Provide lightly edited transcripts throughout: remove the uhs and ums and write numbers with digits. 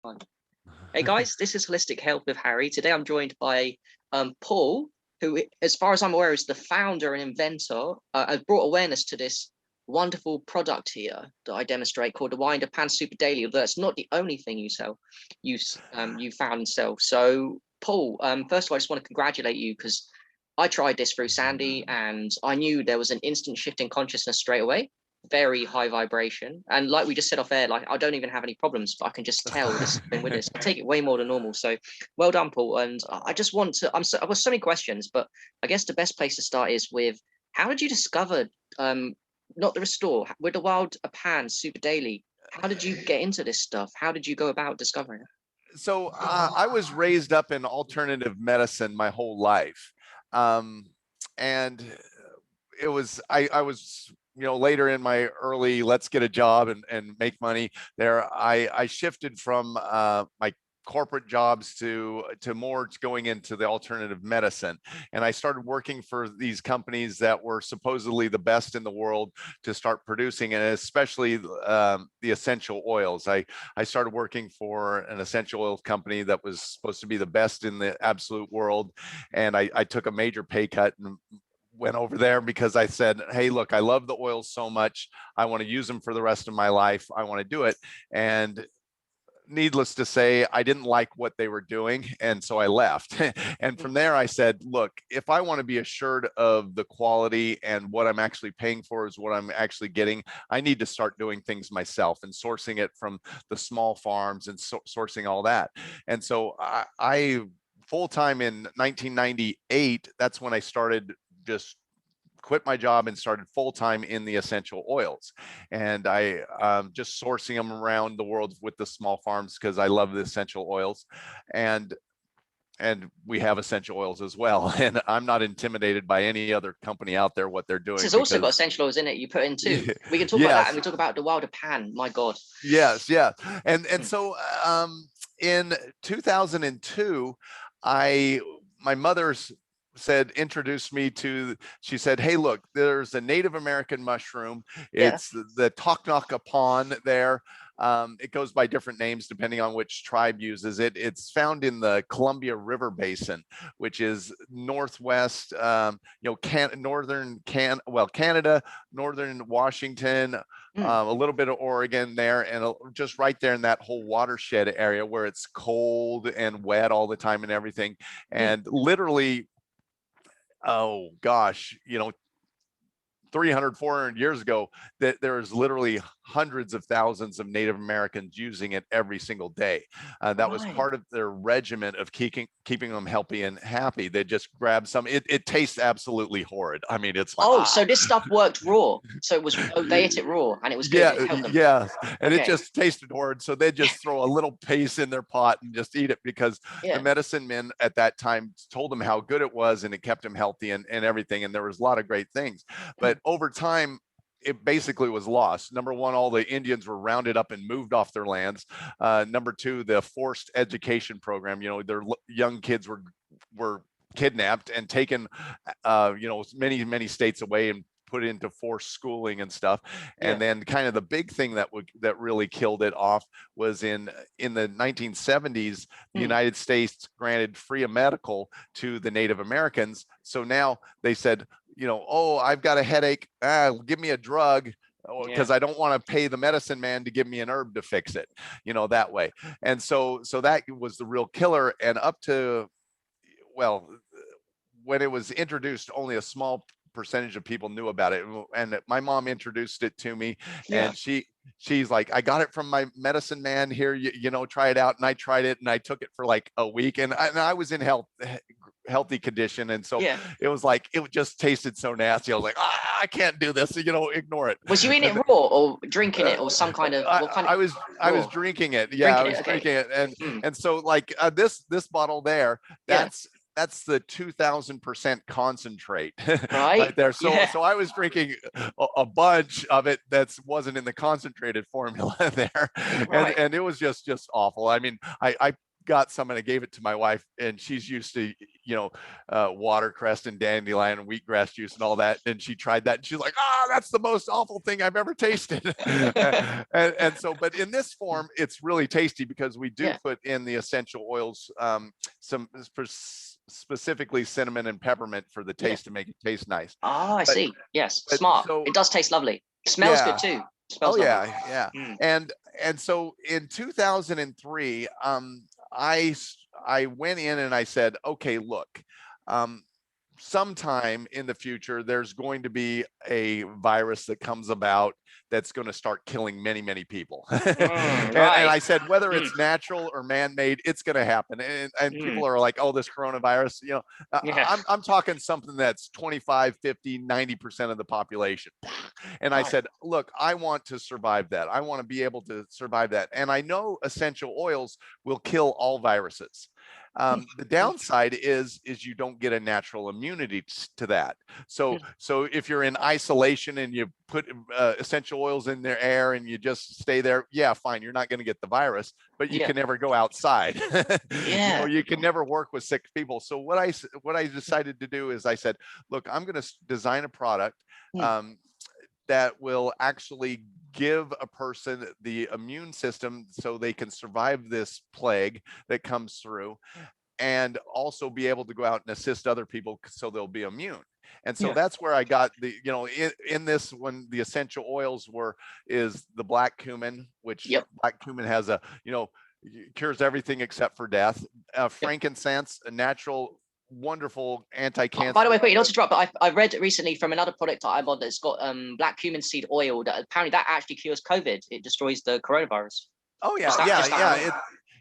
Fine. Hey guys, this is Holistic Health with Harry. Today I'm joined by Paul, who, as far as I'm aware, is the founder and inventor. Has brought awareness to this wonderful product here that I demonstrate called the Winder Pan Super Daily. Although it's not the only thing you sell, you found and sell. So, Paul, first of all, I just want to congratulate you because I tried this through Sandy, and I knew there was an instant shift in consciousness straight away, very high vibration. And like we just said off air, like I don't even have any problems, but I can just tell this has been with this. I take it way more than normal. So well done, Paul. And I just want to, I've got so many questions, but I guess the best place to start is with how did you discover not the Restore, with the Wild Pan Super Daily? How did you get into this stuff? How did you go about discovering it? So I was raised up in alternative medicine my whole life. And I was, later in my early, let's get a job and make money there. I shifted from my corporate jobs to more going into the alternative medicine. And I started working for these companies that were supposedly the best in the world to start producing, and especially the essential oils. I started working for an essential oil company that was supposed to be the best in the absolute world. And I took a major pay cut and went over there because I said, hey, look, I love the oils so much. I want to use them for the rest of my life. I want to do it. And needless to say, I didn't like what they were doing. And so I left. And from there, I said, look, if I want to be assured of the quality and what I'm actually paying for is what I'm actually getting, I need to start doing things myself and sourcing it from the small farms and sourcing all that. And so I full-time in 1998, that's when I started just quit my job and started full-time in the essential oils. And I just sourcing them around the world with the small farms because I love the essential oils. And we have essential oils as well. And I'm not intimidated by any other company out there, what they're doing. This has also got essential oils in it. You put in too. We can talk about that, and we talk about the Wilder Pan. My God. Yes, yeah. And so in 2002, my mother's introduced me to, she said, hey, look, there's a Native American mushroom. It's the Toknakapan there. It goes by different names depending on which tribe uses it. It's found in the Columbia River Basin, which is northwest, Canada, northern Washington, a little bit of Oregon there, and just right there in that whole watershed area where it's cold and wet all the time and everything. And literally, oh gosh, 300, 400 years ago, that there's literally hundreds of thousands of Native Americans using it every single day. That was part of their regimen of keeping them healthy and happy. They just grab some. It tastes absolutely horrid. I mean, it's like, so this stuff worked raw. So it was, they ate it raw and it was good. And it just tasted horrid. So they just throw a little paste in their pot and just eat it because the medicine men at that time told them how good it was and it kept them healthy and everything. And there was a lot of great things. But over time, it basically was lost. Number one, all the Indians were rounded up and moved off their lands. Number two, the forced education program, their young kids were kidnapped and taken, many states away and put into forced schooling and stuff. And then kind of the big thing that really killed it off was in the 1970s, the United States granted free medical to the Native Americans. So now they said, oh, I've got a headache, give me a drug, because I don't want to pay the medicine man to give me an herb to fix it, that way. And so that was the real killer. And up to, when it was introduced, only a small percentage of people knew about it. And my mom introduced it to me, and she's like, I got it from my medicine man here, try it out. And I tried it and I took it for like a week, and I was in healthy condition, and so it was like, it just tasted so nasty. I was like, I can't do this, ignore it. Was you eating it raw or drinking it or some kind of, I was drinking it. I was drinking it. And so like this bottle there, that's the 2000% concentrate right there. So I was drinking a bunch of it that wasn't in the concentrated formula there. And it was just awful. I mean, I got some and I gave it to my wife, and she's used to, watercress and dandelion and wheatgrass juice and all that. And she tried that and she's like, that's the most awful thing I've ever tasted. and so, but in this form, it's really tasty because we do put in the essential oils, some specifically cinnamon and peppermint for the taste to make it taste nice. I see. Yes, smart. So, it does taste lovely. It smells good too. It smells lovely. Yeah. And so in 2003, I went in and I said, okay, look, sometime in the future, there's going to be a virus that comes about that's going to start killing many, many people. And I said, whether it's natural or man-made, it's going to happen. And people are like, oh, this coronavirus, I'm talking something that's 25, 50, 90% of the population. And I said, look, I want to survive that. I want to be able to survive that. And I know essential oils will kill all viruses. The downside is you don't get a natural immunity to that. So if you're in isolation and you put essential oils in the air and you just stay there, fine, you're not going to get the virus, but you can never go outside. You can never work with sick people. So what I decided to do is I said, look, I'm going to design a product that will actually give a person the immune system so they can survive this plague that comes through, and also be able to go out and assist other people so they'll be immune. And so that's where I got the, in this, when the essential oils is the black cumin, which black cumin has cures everything except for death. Frankincense, a natural, wonderful anti-cancer. By the way, quick, not to drop, but I read recently from another product that I'm on that's got black cumin seed oil that apparently that actually cures COVID. It destroys the coronavirus. Oh yeah,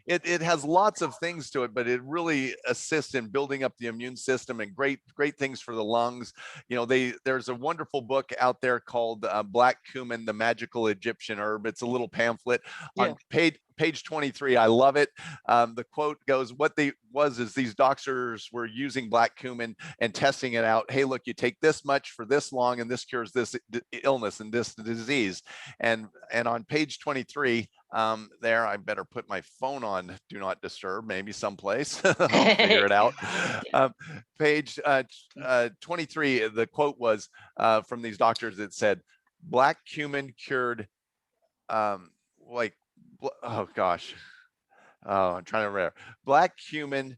It has lots of things to it, but it really assists in building up the immune system and great things for the lungs. There's a wonderful book out there called Black Cumin, the Magical Egyptian Herb. It's a little pamphlet on page 23. I love it. The quote goes, is these doctors were using black cumin and testing it out. Hey, look, you take this much for this long and this cures this illness and this disease. And on page 23, there, I better put my phone on do not disturb, maybe someplace. I'll figure it out. Page 23, the quote was from these doctors that said, black cumin cured, oh gosh. Oh, I'm trying to remember. Black cumin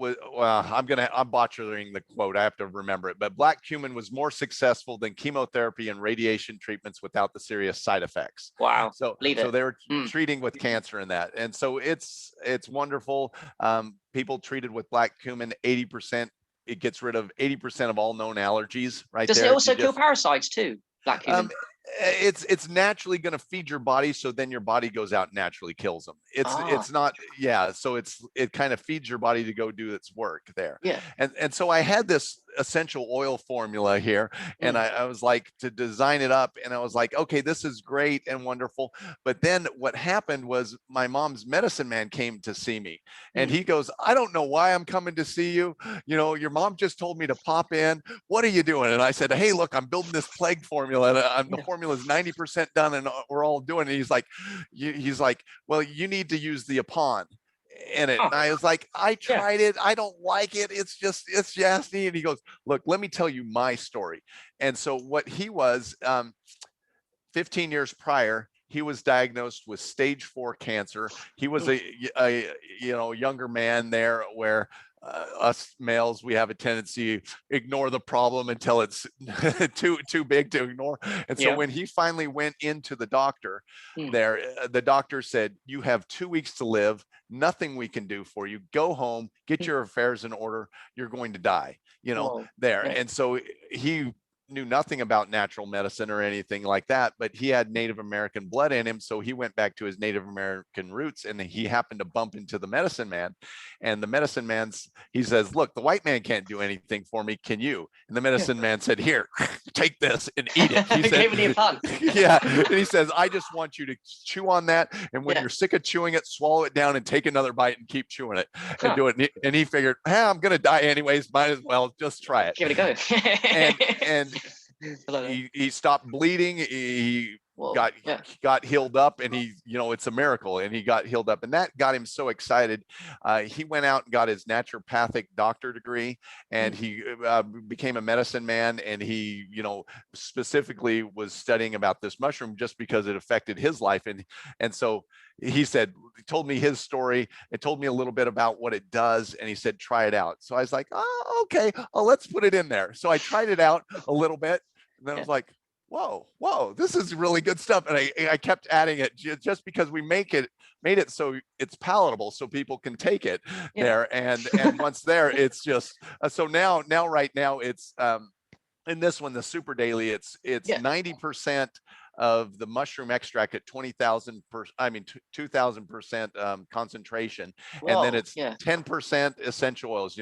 I'm butchering the quote. I have to remember it, but black cumin was more successful than chemotherapy and radiation treatments without the serious side effects. Wow. So they were treating with cancer in that. And so it's wonderful. People treated with black cumin, 80%, it gets rid of 80% of all known allergies right there. Does it also kill parasites too, black cumin? It's naturally going to feed your body, so then your body goes out and naturally kills them. It's not, so it kind of feeds your body to go do its work there. And so I had this essential oil formula here, and I was like, to design it up, and I was like, okay, this is great and wonderful. But then what happened was my mom's medicine man came to see me, and he goes, I don't know why I'm coming to see you. Your mom just told me to pop in. What are you doing? And I said, hey, look, I'm building this plague formula, and the formula is 90% done, and we're all doing it. He's like, well, you need to use the Apon in it. And I was like, I tried it. I don't like it. It's nasty. And he goes, look, let me tell you my story. And so what he was, 15 years prior, he was diagnosed with stage 4 cancer. He was a younger man there, where us males, we have a tendency to ignore the problem until it's too big to ignore. And so when he finally went into the doctor there, the doctor said, you have 2 weeks to live. Nothing we can do for you. Go home, get your affairs in order. You're going to die, there. And so he knew nothing about natural medicine or anything like that, but he had Native American blood in him. So he went back to his Native American roots, and he happened to bump into the medicine man. And the medicine man, he says, look, the white man can't do anything for me. Can you? And the medicine man said, here, take this and eat it. He said, and he says, I just want you to chew on that. And when you're sick of chewing it, swallow it down and take another bite and keep chewing it and do it. And he figured, I'm going to die anyways. Might as well just try it. Give it a go. and he stopped bleeding. He Whoa. got Yeah. got healed up, and he, it's a miracle, and he got healed up, and that got him so excited. He went out and got his naturopathic doctor degree, and he became a medicine man, and he, specifically was studying about this mushroom just because it affected his life. And so he told me his story. It told me a little bit about what it does, and he said, try it out. So I was like, oh, okay, let's put it in there. So I tried it out a little bit, and then I was like, whoa, this is really good stuff. And I kept adding it just because we made it so it's palatable, so people can take it there. And once there, it's just, so now right now it's, in this one, the super daily, it's 90% of the mushroom extract at 2000% concentration. And then it's 10% essential oils.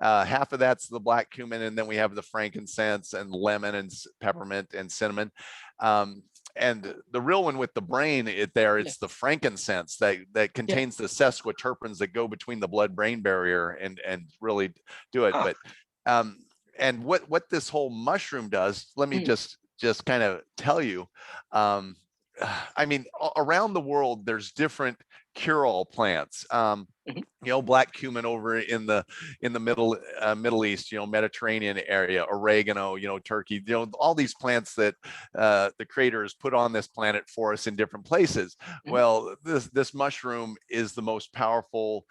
Half of that's the black cumin, and then we have the frankincense and lemon and peppermint and cinnamon. And the real one with the brain, it's the frankincense that contains the sesquiterpenes that go between the blood-brain barrier and really do it. But and what this whole mushroom does, let me just kind of tell you. I mean, around the world, there's different cure-all plants. Black cumin over in the Middle East, Mediterranean area, oregano, Turkey, all these plants that the creator has put on this planet for us in different places. Well, this mushroom is the most powerful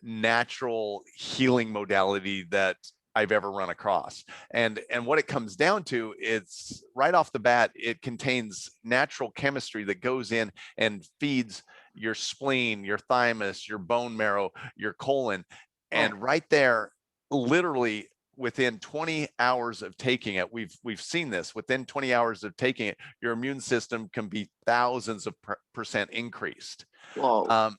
natural healing modality that I've ever run across. And what it comes down to, it's right off the bat, it contains natural chemistry that goes in and feeds your spleen, your thymus, your bone marrow, your colon. And right there, literally within 20 hours of taking it, we've seen this, within 20 hours of taking it, your immune system can be thousands of percent increased. Whoa.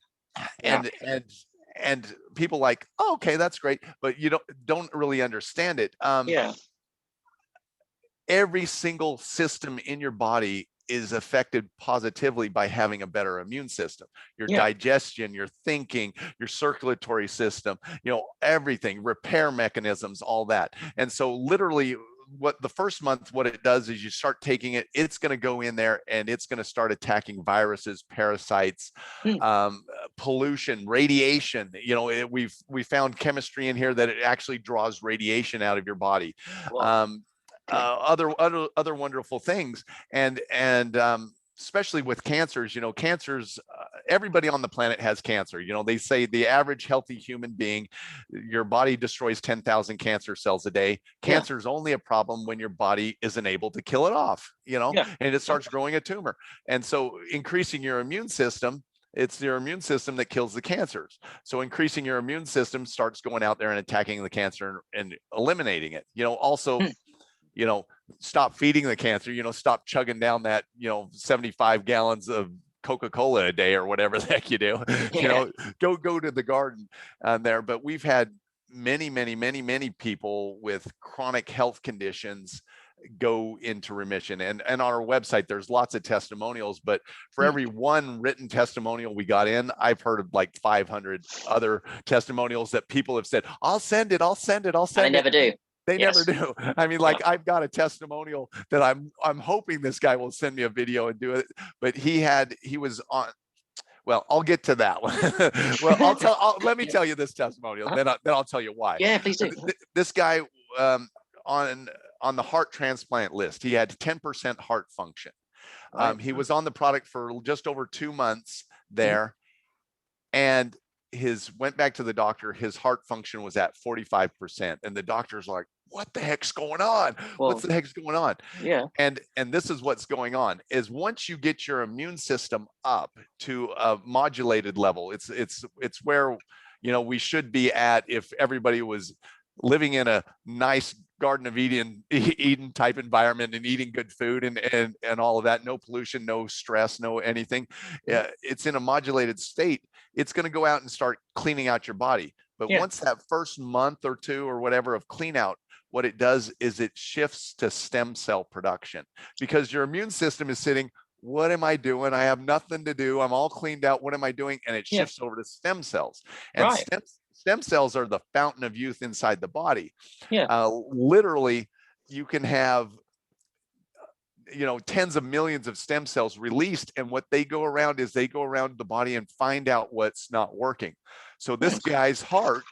And people like, oh, okay, that's great, but you don't really understand it. Every single system in your body is affected positively by having a better immune system. Your digestion, your thinking, your circulatory system, everything, repair mechanisms, all that. And so literally, what the first month, what it does is you start taking it, it's going to go in there and it's going to start attacking viruses, parasites, pollution, radiation. We found chemistry in here that it actually draws radiation out of your body. Other wonderful things. And especially with cancers, everybody on the planet has cancer. They say the average healthy human being, your body destroys 10,000 cancer cells a day. Cancer is only a problem when your body isn't able to kill it off, and it starts growing a tumor. And so increasing your immune system, it's your immune system that kills the cancers. So increasing your immune system starts going out there and attacking the cancer and eliminating it. Also, stop feeding the cancer, stop chugging down that, 75 gallons of Coca-Cola a day or whatever the heck you do, go to the garden there. But we've had many people with chronic health conditions go into remission. And on our website, there's lots of testimonials, but for every one written testimonial we got in, I've heard of like 500 other testimonials that people have said, I'll send it. And they never do. They never do. I mean, I've got a testimonial that I'm hoping this guy will send me a video and do it. But he was on. Well, I'll get to that one. Well, let me tell you this testimonial. Then I'll tell you why. Yeah, please do. This guy on the heart transplant list, he had 10% heart function. He was on the product for just over 2 months there, and went back to the doctor. His heart function was at 45%, and the doctor's like, what the heck's going on? What's the heck's going on? And this is what's going on, is once you get your immune system up to a modulated level, it's where we should be at if everybody was living in a nice Garden of Eden type environment and eating good food and all of that, no pollution, no stress, no anything. It's in a modulated state. It's going to go out and start cleaning out your body. But once that first month or two or whatever of clean out, what it does is it shifts to stem cell production, because your immune system is sitting, what am I doing? I have nothing to do. I'm all cleaned out. What am I doing? And it shifts over to stem cells. And stem cells are the fountain of youth inside the body. Literally, you can have tens of millions of stem cells released, and what they go around is they go around the body and find out what's not working. So this guy's heart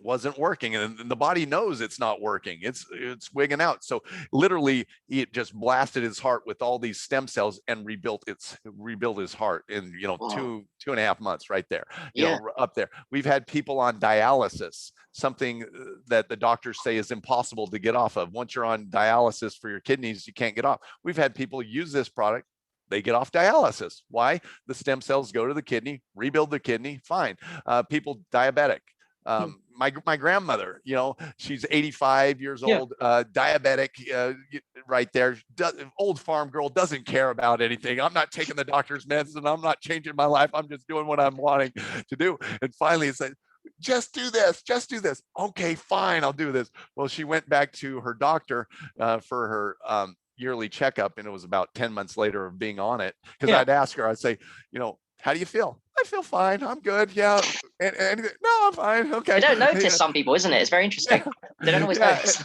wasn't working, and the body knows it's not working. It's wigging out. So literally it just blasted his heart with all these stem cells and rebuilt his heart in Wow. 2.5 months, right there, Yeah. up there. We've had people on dialysis, something that the doctors say is impossible to get off of. Once you're on dialysis for your kidneys, you can't get off. We've had people use this product, they get off dialysis. Why? The stem cells go to the kidney, rebuild the kidney, fine. People diabetic, Hmm. my grandmother, she's 85 years Yeah. old, diabetic, right there. Old farm girl, doesn't care about anything. I'm not taking the doctor's medicine. I'm not changing my life. I'm just doing what I'm wanting to do. And finally, it's like, just do this. Just do this. Okay, fine, I'll do this. Well, she went back to her doctor for her yearly checkup, and it was about 10 months later of being on it, because Yeah. I'd ask her, I'd say, how do you feel? I feel fine. I'm good. Yeah. And no, I'm fine. They Okay. don't notice Yeah. some people, isn't it? It's very interesting. Yeah. They don't always Yeah. notice.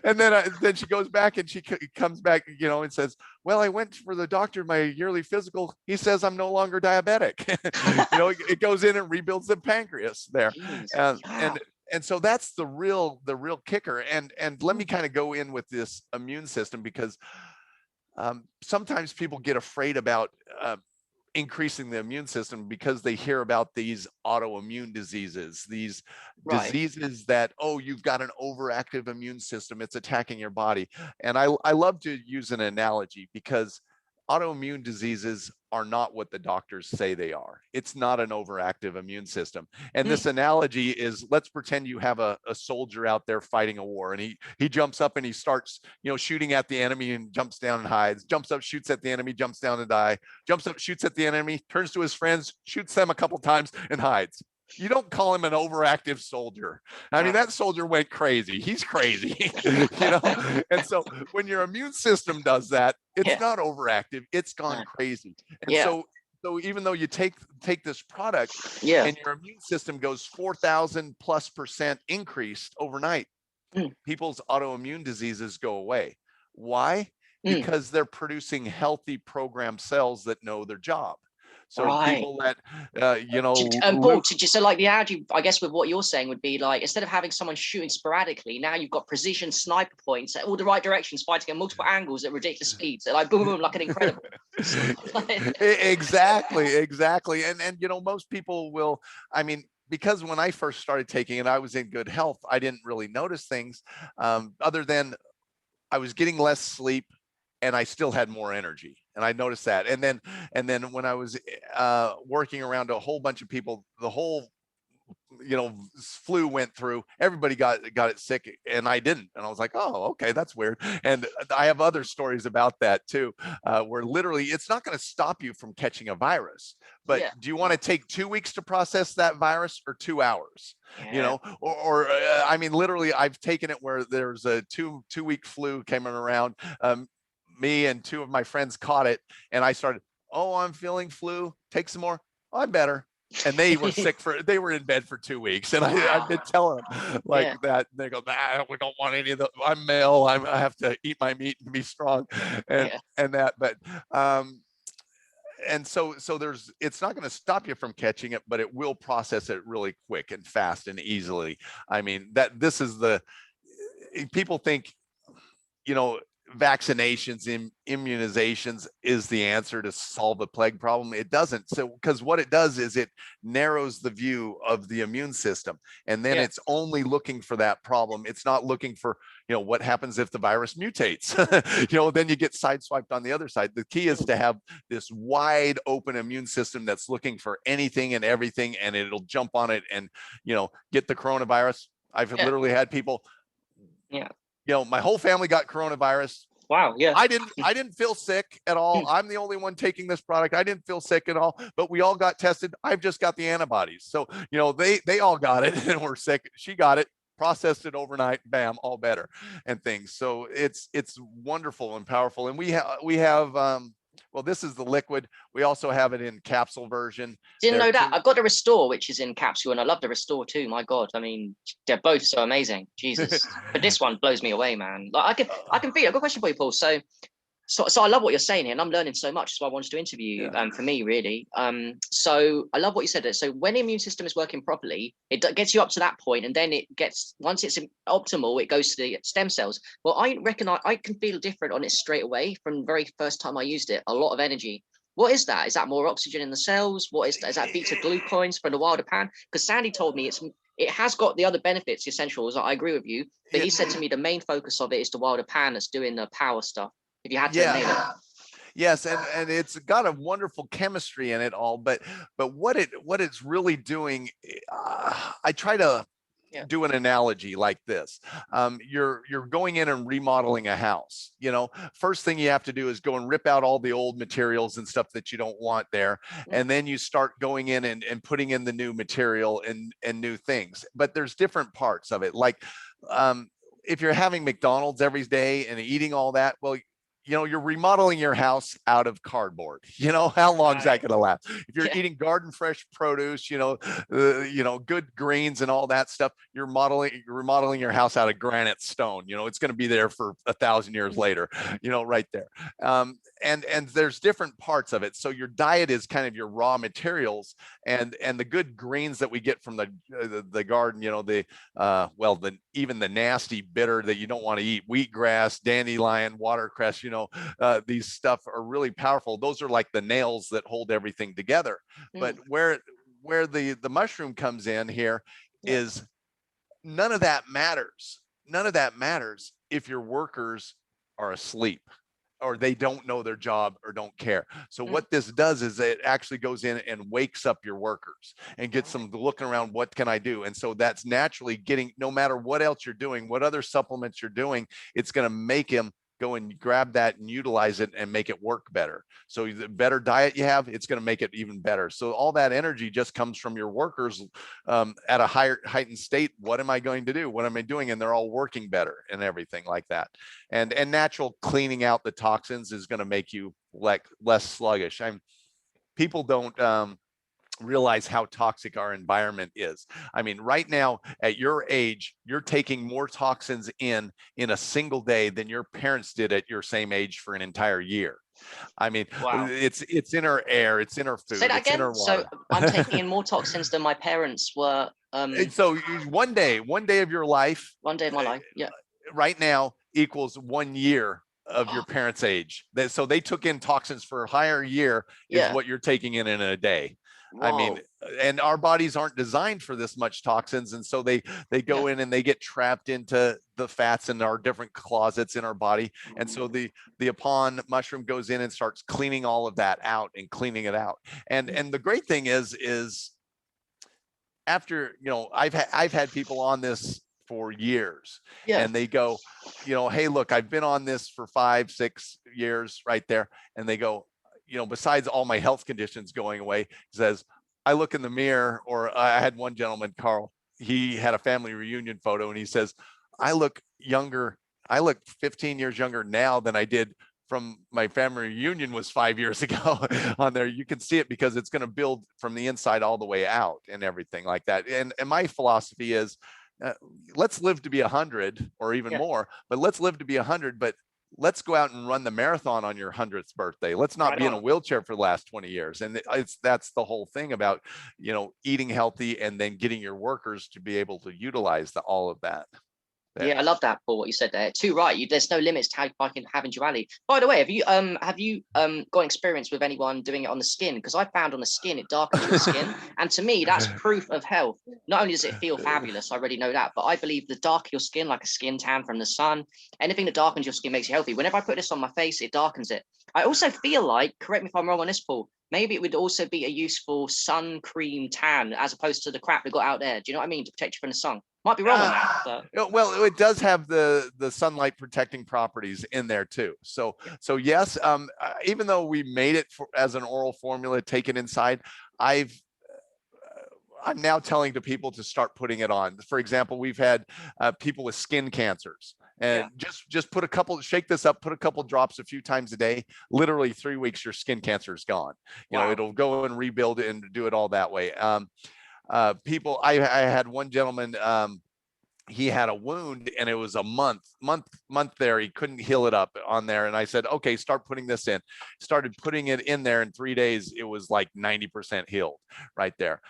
And then she goes back and she comes back, and says, well, I went for the doctor, my yearly physical. He says I'm no longer diabetic. It goes in and rebuilds the pancreas there. Jeez. And, Yeah. and, and so that's the real kicker. And let me Mm. kind of go in with this immune system, because sometimes people get afraid about increasing the immune system because they hear about these autoimmune diseases, these Right. diseases that, oh, you've got an overactive immune system, it's attacking your body. And I love to use an analogy, because autoimmune diseases are not what the doctors say they are. It's not an overactive immune system. And Mm. this analogy is, let's pretend you have a soldier out there fighting a war, and he jumps up and he starts, shooting at the enemy and jumps down and hides, jumps up, shoots at the enemy, jumps down and die, jumps up, shoots at the enemy, turns to his friends, shoots them a couple times and hides. You don't call him an overactive soldier. I mean, Ah. that soldier went crazy. He's crazy, you know? And so when your immune system does that, it's Yeah. not overactive, it's gone Ah. crazy. And Yeah. so even though you take this product Yeah. and your immune system goes 4,000+% increased overnight, Mm. people's autoimmune diseases go away. Why? Mm. Because they're producing healthy programmed cells that know their job. So Right. people that, Paul, so like the analogy, I guess, with what you're saying would be like, instead of having someone shooting sporadically, now you've got precision sniper points at all the right directions, fighting at multiple angles at ridiculous speeds. They're like boom, boom, like an incredible. Exactly. And most people will, I mean, because when I first started taking it, I was in good health. I didn't really notice things, other than I was getting less sleep and I still had more energy. And I noticed that. And then when I was working around a whole bunch of people, the whole flu went through, everybody got it sick and I didn't. And I was like, oh, okay, that's weird. And I have other stories about that too, where literally it's not going to stop you from catching a virus, but Yeah. do you want to take 2 weeks to process that virus or 2 hours? Yeah. I mean, literally I've taken it where there's a two-week flu came around. Me and two of my friends caught it, and I started, oh, I'm feeling flu, take some more, oh, I'm better. And they were in bed for 2 weeks, and I've Wow. been telling them like Yeah. that. And they go, nah, we don't want any of the, I'm male, I have to eat my meat and be strong, and Yeah. that. But and so it's not going to stop you from catching it, but it will process it really quick and fast and easily. I mean, that this is the, people think, you know, vaccinations and immunizations is the answer to solve a plague problem. It doesn't. So, because what it does is it narrows the view of the immune system, and then Yeah. it's only looking for that problem. It's not looking for, what happens if the virus mutates. Then you get sideswiped on the other side. The key is to have this wide open immune system that's looking for anything and everything, and it'll jump on it and, get the coronavirus. I've Yeah. literally had people, Yeah. my whole family got coronavirus. Wow. Yeah. I didn't feel sick at all. Mm. I'm the only one taking this product. I didn't feel sick at all, but we all got tested. I've just got the antibodies. So, they all got it and were sick. She got it, processed it overnight, bam, all better and things. So it's wonderful and powerful. And we have well, this is the liquid. We also have it in capsule version. Didn't There are know that. two. I've got the Restore, which is in capsule, and I love the Restore too. My God, I mean, they're both so amazing. Jesus, but this one blows me away, man. Like I can feel it. I've got a question for you, Paul. So So I love what you're saying here, and I'm learning so much. So I wanted to interview you. Yeah. For me, really. So I love what you said there. So when the immune system is working properly, it gets you up to that point, and then it gets, once it's optimal, it goes to the stem cells. Well, I reckon I can feel different on it straight away from the very first time I used it. A lot of energy. What is that? Is that more oxygen in the cells? What is that? Is that beta glucans from the wilder pan? Because Sandy told me it has got the other benefits, the essentials. I agree with you, but Yeah. he said to me the main focus of it is the wilder pan that's doing the power stuff. If you had to name it. Yeah. Yes, and it's got a wonderful chemistry in it all, but what it's really doing, I try to Yeah. do an analogy like this. You're going in and remodeling a house. First thing you have to do is go and rip out all the old materials and stuff that you don't want there, and then you start going in and putting in the new material and new things. But there's different parts of it. Like, if you're having McDonald's every day and eating all that, well, you're remodeling your house out of cardboard. How long is that going to last? If you're Yeah. eating garden fresh produce, good greens and all that stuff, you're remodeling your house out of granite stone. It's going to be there for 1,000 years later, right there. And there's different parts of it. So your diet is kind of your raw materials, and the good greens that we get from the garden, even the nasty bitter that you don't want to eat, wheatgrass, dandelion, watercress, these stuff are really powerful. Those are like the nails that hold everything together. But where the mushroom comes in here is none of that matters. None of that matters if your workers are asleep or they don't know their job or don't care. So what this does is it actually goes in and wakes up your workers and gets them looking around, what can I do? And so that's naturally getting, no matter what else you're doing, what other supplements you're doing, it's going to make him go and grab that and utilize it and make it work better. So the better diet you have, it's going to make it even better. So all that energy just comes from your workers at a higher heightened state. What am I going to do? What am I doing? And they're all working better and everything like that. And natural cleaning out the toxins is going to make you less sluggish. People don't realize how toxic our environment is. I mean, right now at your age, you're taking more toxins in a single day than your parents did at your same age for an entire year. I mean, Wow. it's in our air, it's in our food, Say that it's in again. our So water. I'm taking in more toxins than my parents were. And so one day of your life, One day of my life. Yeah. right now equals 1 year of your parents' age. So they took in toxins for a higher year is Yeah. what you're taking in a day. I mean, Whoa. and our bodies aren't designed for this much toxins, and so they go in and they get trapped into the fats in our different closets in our body. And so the Apon mushroom goes in and starts cleaning all of that out and cleaning it out. And the great thing is after, I've had people on this for years, Yeah. and they go, hey, look, I've been on this for 5-6 years right there. And they go, besides all my health conditions going away, he says, I look in the mirror, or I had one gentleman, Carl, he had a family reunion photo, and he says, I look younger. I look 15 years younger now than I did from my family reunion was 5 years ago on there. You can see it because it's going to build from the inside all the way out and everything like that. And my philosophy is, let's live to be 100 or even more, but let's live to be 100, but let's go out and run the marathon on your 100th birthday. Let's not be in a wheelchair for the last 20 years. And that's the whole thing about, eating healthy and then getting your workers to be able to utilize all of that. Yeah, I love that, Paul. What you said there. Too right. There's no limits to how I can have in duality. By the way, have you got experience with anyone doing it on the skin? Because I found on the skin it darkens your skin, and to me that's proof of health. Not only does it feel fabulous, I already know that, but I believe the darker your skin, like a skin tan from the sun, anything that darkens your skin makes you healthy. Whenever I put this on my face, it darkens it. I also feel like, correct me if I'm wrong on this, Paul, maybe it would also be a useful sun cream tan as opposed to the crap we got out there. Do you know what I mean? To protect you from the sun. Might be wrong on that, but well, it does have the sunlight protecting properties in there too. So yes, even though we made it as an oral formula, take it inside, I'm now telling the people to start putting it on. For example, we've had people with skin cancers, and just shake this up, put a couple drops a few times a day. Literally 3 weeks, your skin cancer is gone. It'll go and rebuild it and do it all that way. People, I had one gentleman he had a wound and it was a month there. He couldn't heal it up on there. And I said, okay, start putting this in. Started putting it in there. In 3 days, it was like 90% healed right there.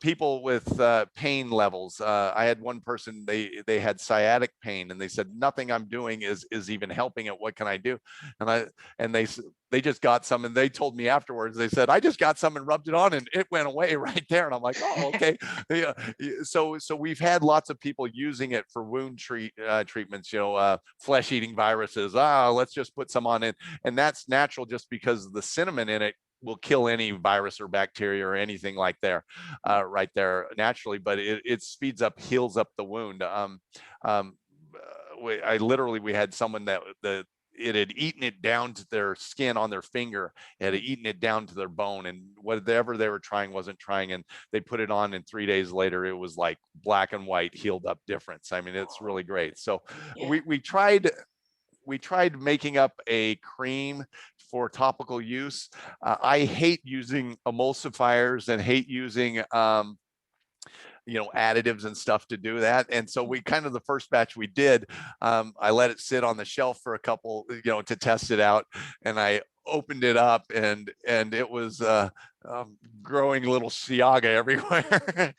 People with pain levels. I had one person, they had sciatic pain and they said, nothing I'm doing is even helping it. What can I do? And they just got some and they told me afterwards, they said, I just got some and rubbed it on and it went away right there. And I'm like, oh, okay. Yeah. So we've had lots of people using it for wound treatments, flesh-eating viruses. Let's just put some on it. And that's natural just because the cinnamon in it will kill any virus or bacteria or anything like there, right there naturally, but it speeds up, heals up the wound. We had someone that it had eaten it down to their skin on their finger. It had eaten it down to their bone, and whatever they were trying wasn't trying. And they put it on, and 3 days later, it was like black and white, healed up difference. I mean, it's really great. So Yeah. we tried making up a cream for topical use. I hate using emulsifiers and hate using additives and stuff to do that. And so we kind of, the first batch we did, I let it sit on the shelf for a couple, to test it out. And I opened it up and it was growing little Siaga everywhere.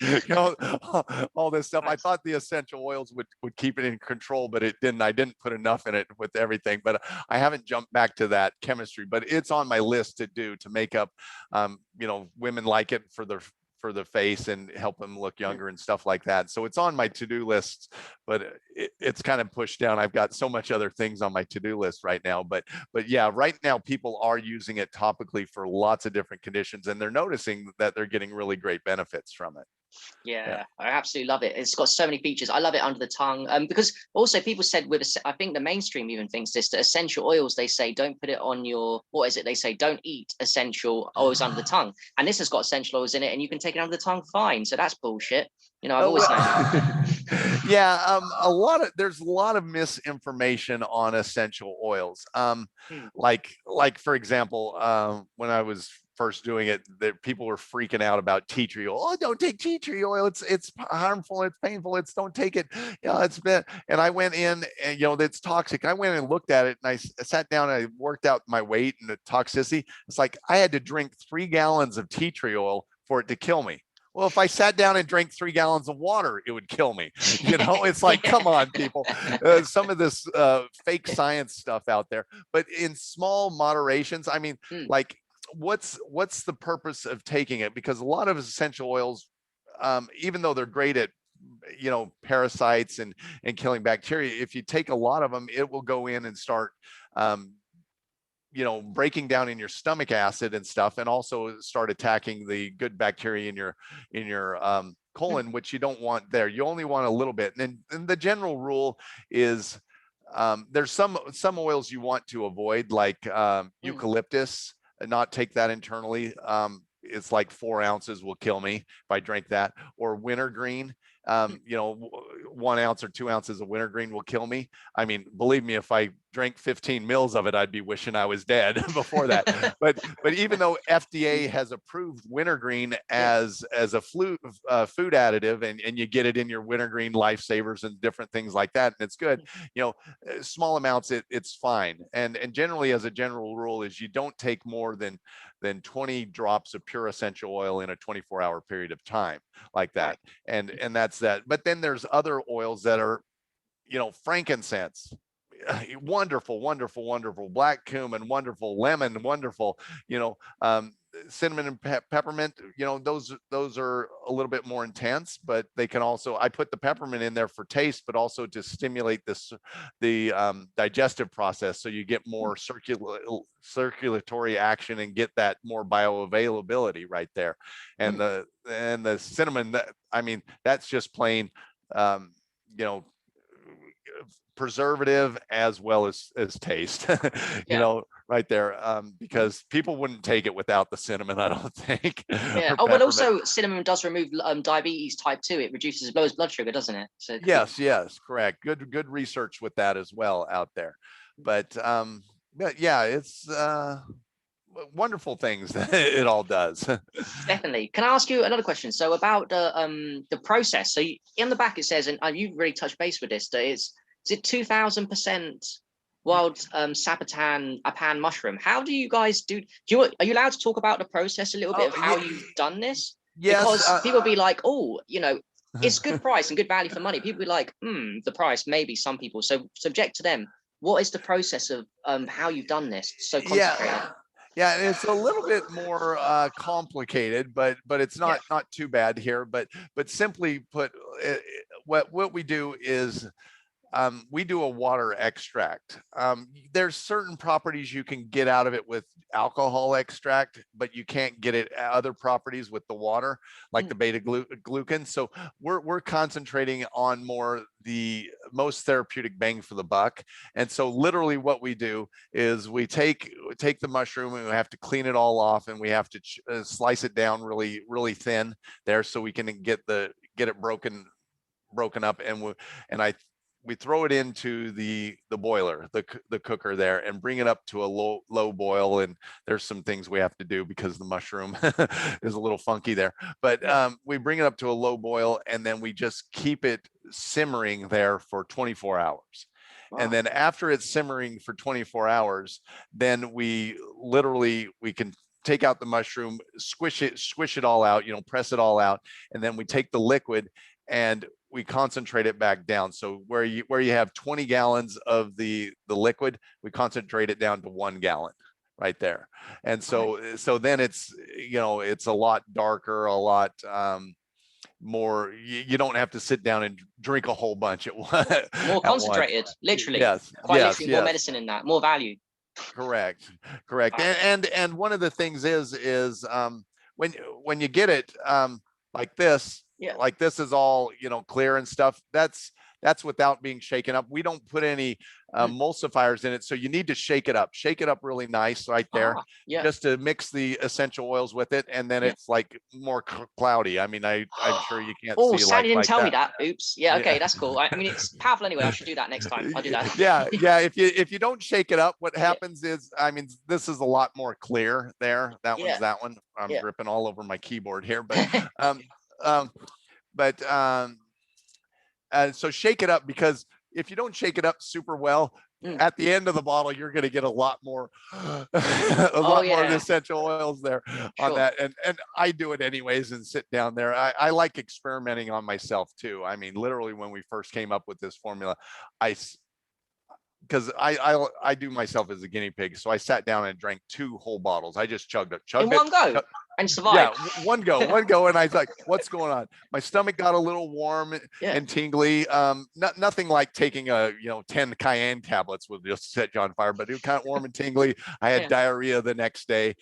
All this stuff. Nice. I thought the essential oils would keep it in control, but it didn't. I didn't put enough in it with everything. But I haven't jumped back to that chemistry, but it's on my list to do, to make up. Women like it for the face and help them look younger and stuff like that. So it's on my to-do list, but it's kind of pushed down. I've got so much other things on my to-do list right now, but yeah, right now people are using it topically for lots of different conditions, and they're noticing that they're getting really great benefits from it. Yeah, I absolutely love it. It's got so many features. I love it under the tongue. Because also people said I think the mainstream even thinks this, that essential oils, they say don't put it on your, what is it? They say don't eat essential oils under the tongue. And this has got essential oils in it, and you can take it under the tongue fine. So that's bullshit. I've always known that. Yeah, there's a lot of misinformation on essential oils. Like for example, when I was first doing it, that people were freaking out about tea tree oil. Oh, don't take tea tree oil. It's harmful. It's painful. It's take it. It's been. And I went in, and it's toxic. I went and looked at it, and I sat down and I worked out my weight and the toxicity. It's like I had to drink 3 gallons of tea tree oil for it to kill me. Well, if I sat down and drank 3 gallons of water, it would kill me. It's like, come on, people. Some of this fake science stuff out there, but in small moderations. I mean, like, what's the purpose of taking it? Because a lot of essential oils, even though they're great at parasites and killing bacteria, if you take a lot of them, it will go in and start breaking down in your stomach acid and stuff, and also start attacking the good bacteria in your colon, which you don't want there. You only want a little bit. And the general rule is there's some oils you want to avoid, like eucalyptus, and not take that internally. It's like 4 ounces will kill me if I drink that. Or wintergreen, 1 ounce or 2 ounces of wintergreen will kill me. I mean, believe me, if I drank 15 mils of it, I'd be wishing I was dead before that. but even though FDA has approved wintergreen as a food additive, and you get it in your wintergreen lifesavers and different things like that, and it's good, small amounts, it's fine. And generally, as a general rule, is you don't take more than 20 drops of pure essential oil in a 24-hour period of time, like that. And that's that. But then there's other oils that are, frankincense, wonderful, wonderful, wonderful. Black cumin, wonderful. Lemon, wonderful. Cinnamon and peppermint, those are a little bit more intense, but they can also, I put the peppermint in there for taste, but also to stimulate the digestive process, so you get more circulatory action and get that more bioavailability right there. And the cinnamon, I mean, that's just plain preservative as well as taste. Right there, because people wouldn't take it without the cinnamon, I don't think. Yeah. Oh, but also cinnamon does remove diabetes type 2. It reduces lowers blood sugar, doesn't it? So yes, correct. Good research with that as well out there. But yeah, it's wonderful things that it all does. Definitely. Can I ask you another question? So about the process. So in the back it says, and you really touched base with this, that is it 2000% wild Sapatan apan mushroom? How do you guys do? Are you allowed to talk about the process a little bit Oh of yeah, how you've done this? yes. Because people be like, oh, it's good price and good value for money. People be like, the price, maybe some people. So subject to them. What is the process of how you've done this so Yeah. concentrated? Yeah, and it's a little bit more complicated, but it's Yeah. not too bad here. But simply put, what we do is we do a water extract. There's certain properties you can get out of it with alcohol extract, but you can't get it other properties with the water, like the beta glucan. So we're concentrating on more the most therapeutic bang for the buck. And so literally what we do is we take the mushroom and we have to clean it all off, and we have to slice it down really thin there so we can get it broken up, and we throw it into the boiler, the cooker there, and bring it up to a low boil. And there's some things we have to do because the mushroom is a little funky there. But we bring it up to a low boil, and then we just keep it simmering there for 24 hours. Wow. And then after it's simmering for 24 hours, then we can take out the mushroom, squish it all out, press it all out, and then we take the liquid and we concentrate it back down. So where you have 20 gallons of the liquid, we concentrate it down to 1 gallon right there. And so then it's it's a lot darker, a lot more. You don't have to sit down and drink a whole bunch More at once. concentrated, literally. Yes, Quite yes, literally more yes. medicine in that, more value. Correct. Wow. And one of the things is when you get it like this, Yeah. is all clear and stuff. That's without being shaken up. We don't put any emulsifiers in it, so you need to shake it up really nice right there, Yeah. just to mix the essential oils with it, and then Yeah. it's like more cloudy. I mean, I'm sure you can't Oh, see Sandy didn't like tell me that. that. Oops. Yeah, okay, Yeah. that's cool. I mean, it's powerful anyway. I should do that next time. I'll do that. Yeah. If you don't shake it up, what Yeah. happens is, I mean, this is a lot more clear there. That Yeah. one's that one. I'm Yeah. dripping all over my keyboard here, um, um, but so shake it up, because if you don't shake it up super well, at the end of the bottle, you're going to get a lot more, a Oh, lot more of the yeah. essential oils there on Sure. that. And I do it anyways and sit down there. I like experimenting on myself too. I mean, literally when we first came up with this formula, I because I do myself as a guinea pig. So I sat down and drank 2 whole bottles. I just chugged In it. one go and Yeah, survived. one go. And I was like, what's going on? My stomach got a little warm Yeah. and tingly. Nothing like taking 10 cayenne tablets would just set you on fire, but it was kind of warm and tingly. I had Yeah. diarrhea the next day.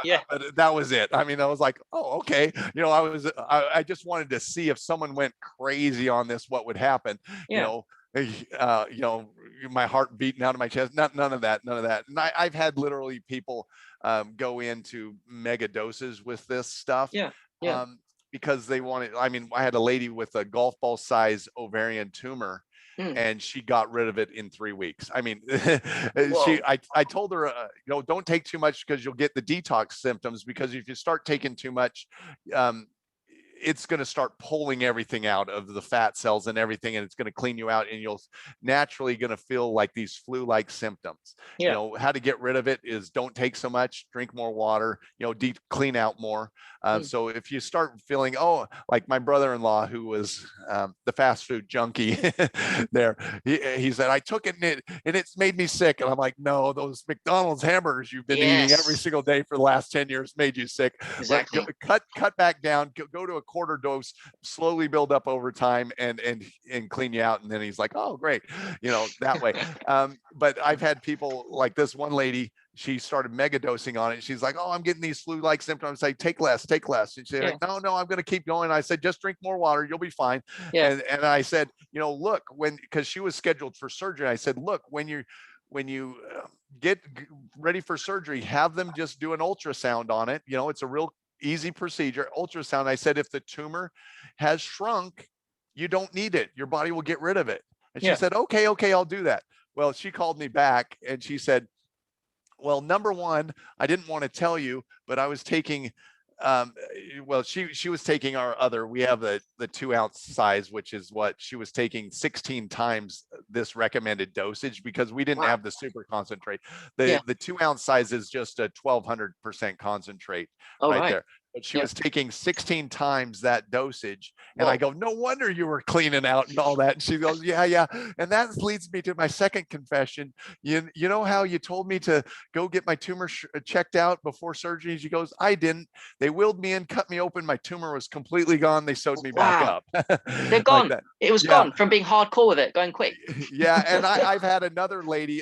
Yeah. But that was it. I mean, I was like, oh, okay. I just wanted to see if someone went crazy on this, what would happen, Yeah. my heart beating out of my chest. None of that. And I've had literally people go into mega doses with this stuff, Yeah. Yeah. because they wanted. I mean, I had a lady with a golf ball size ovarian tumor, Mm. and she got rid of it in 3 weeks. I mean, Whoa. I told her, don't take too much, because you'll get the detox symptoms, because if you start taking too much, it's going to start pulling everything out of the fat cells and everything, and it's going to clean you out, and you'll naturally going to feel like these flu-like symptoms. Yeah. How to get rid of it is don't take so much, drink more water, clean out more. So if you start feeling, like my brother-in-law, who was the fast food junkie there, he said, I took it and it's made me sick. And I'm like, no, those McDonald's hamburgers you've been eating every Yes. single day for the last 10 years made you sick. Exactly. Cut back down, go to a quarter dose, slowly build up over time, and clean you out. And then he's like, oh, great, that way. But I've had people like this one lady, she started mega dosing on it. She's like, oh, I'm getting these flu-like symptoms. I say, take less. And she's like, no, I'm going to keep going. I said, just drink more water. You'll be fine. Yeah. And I said, look, because she was scheduled for surgery, I said, look, when you get ready for surgery, have them just do an ultrasound on it. It's a real easy procedure, ultrasound. I said, if the tumor has shrunk, you don't need it. Your body will get rid of it. And she Yeah. said, okay, I'll do that. Well, she called me back and she said, Well, number one, I didn't want to tell you, but I was taking, well, she was taking our other, we have the 2 ounce size, which is what she was taking 16 times this recommended dosage, because we didn't Wow. have the super concentrate. Yeah. The 2 ounce size is just a 1200% concentrate All right right. there. But she Yeah. was taking 16 times that dosage. And I Whoa. go, no wonder you were cleaning out and all that. And she goes, yeah, yeah. And that leads me to my second confession. You know how you told me to go get my tumor checked out before surgery? She goes, I didn't. They willed me in, cut me open. My tumor was completely gone. They sewed me back Wow. up. They're Like gone. that. It was Yeah. gone from being hardcore with it, going quick. Yeah, and I've had another lady.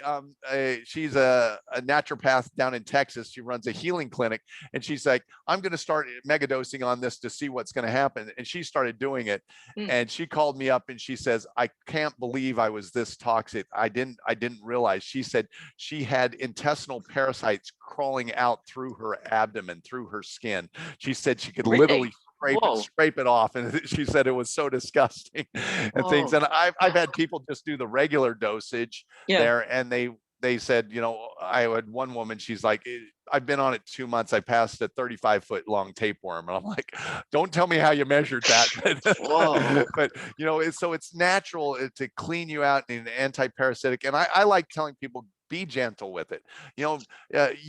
She's a naturopath down in Texas. She runs a healing clinic, and she's like, "I'm going to start megadosing on this to see what's going to happen." And she started doing it, Mm, and she called me up and she says, "I can't believe I was this toxic. I didn't realize." She said she had intestinal parasites crawling out through her abdomen, through her skin. She said she could literally really? Whoa. scrape it off, and she said it was so disgusting and things. Whoa. And I've had people just do the regular dosage Yeah. there, and they said, I had one woman, she's like, I've been on it 2 months. I passed a 35-foot long tapeworm. And I'm like, don't tell me how you measured that. Whoa. But, so it's natural to clean you out in an anti-parasitic. And I like telling people, be gentle with it. You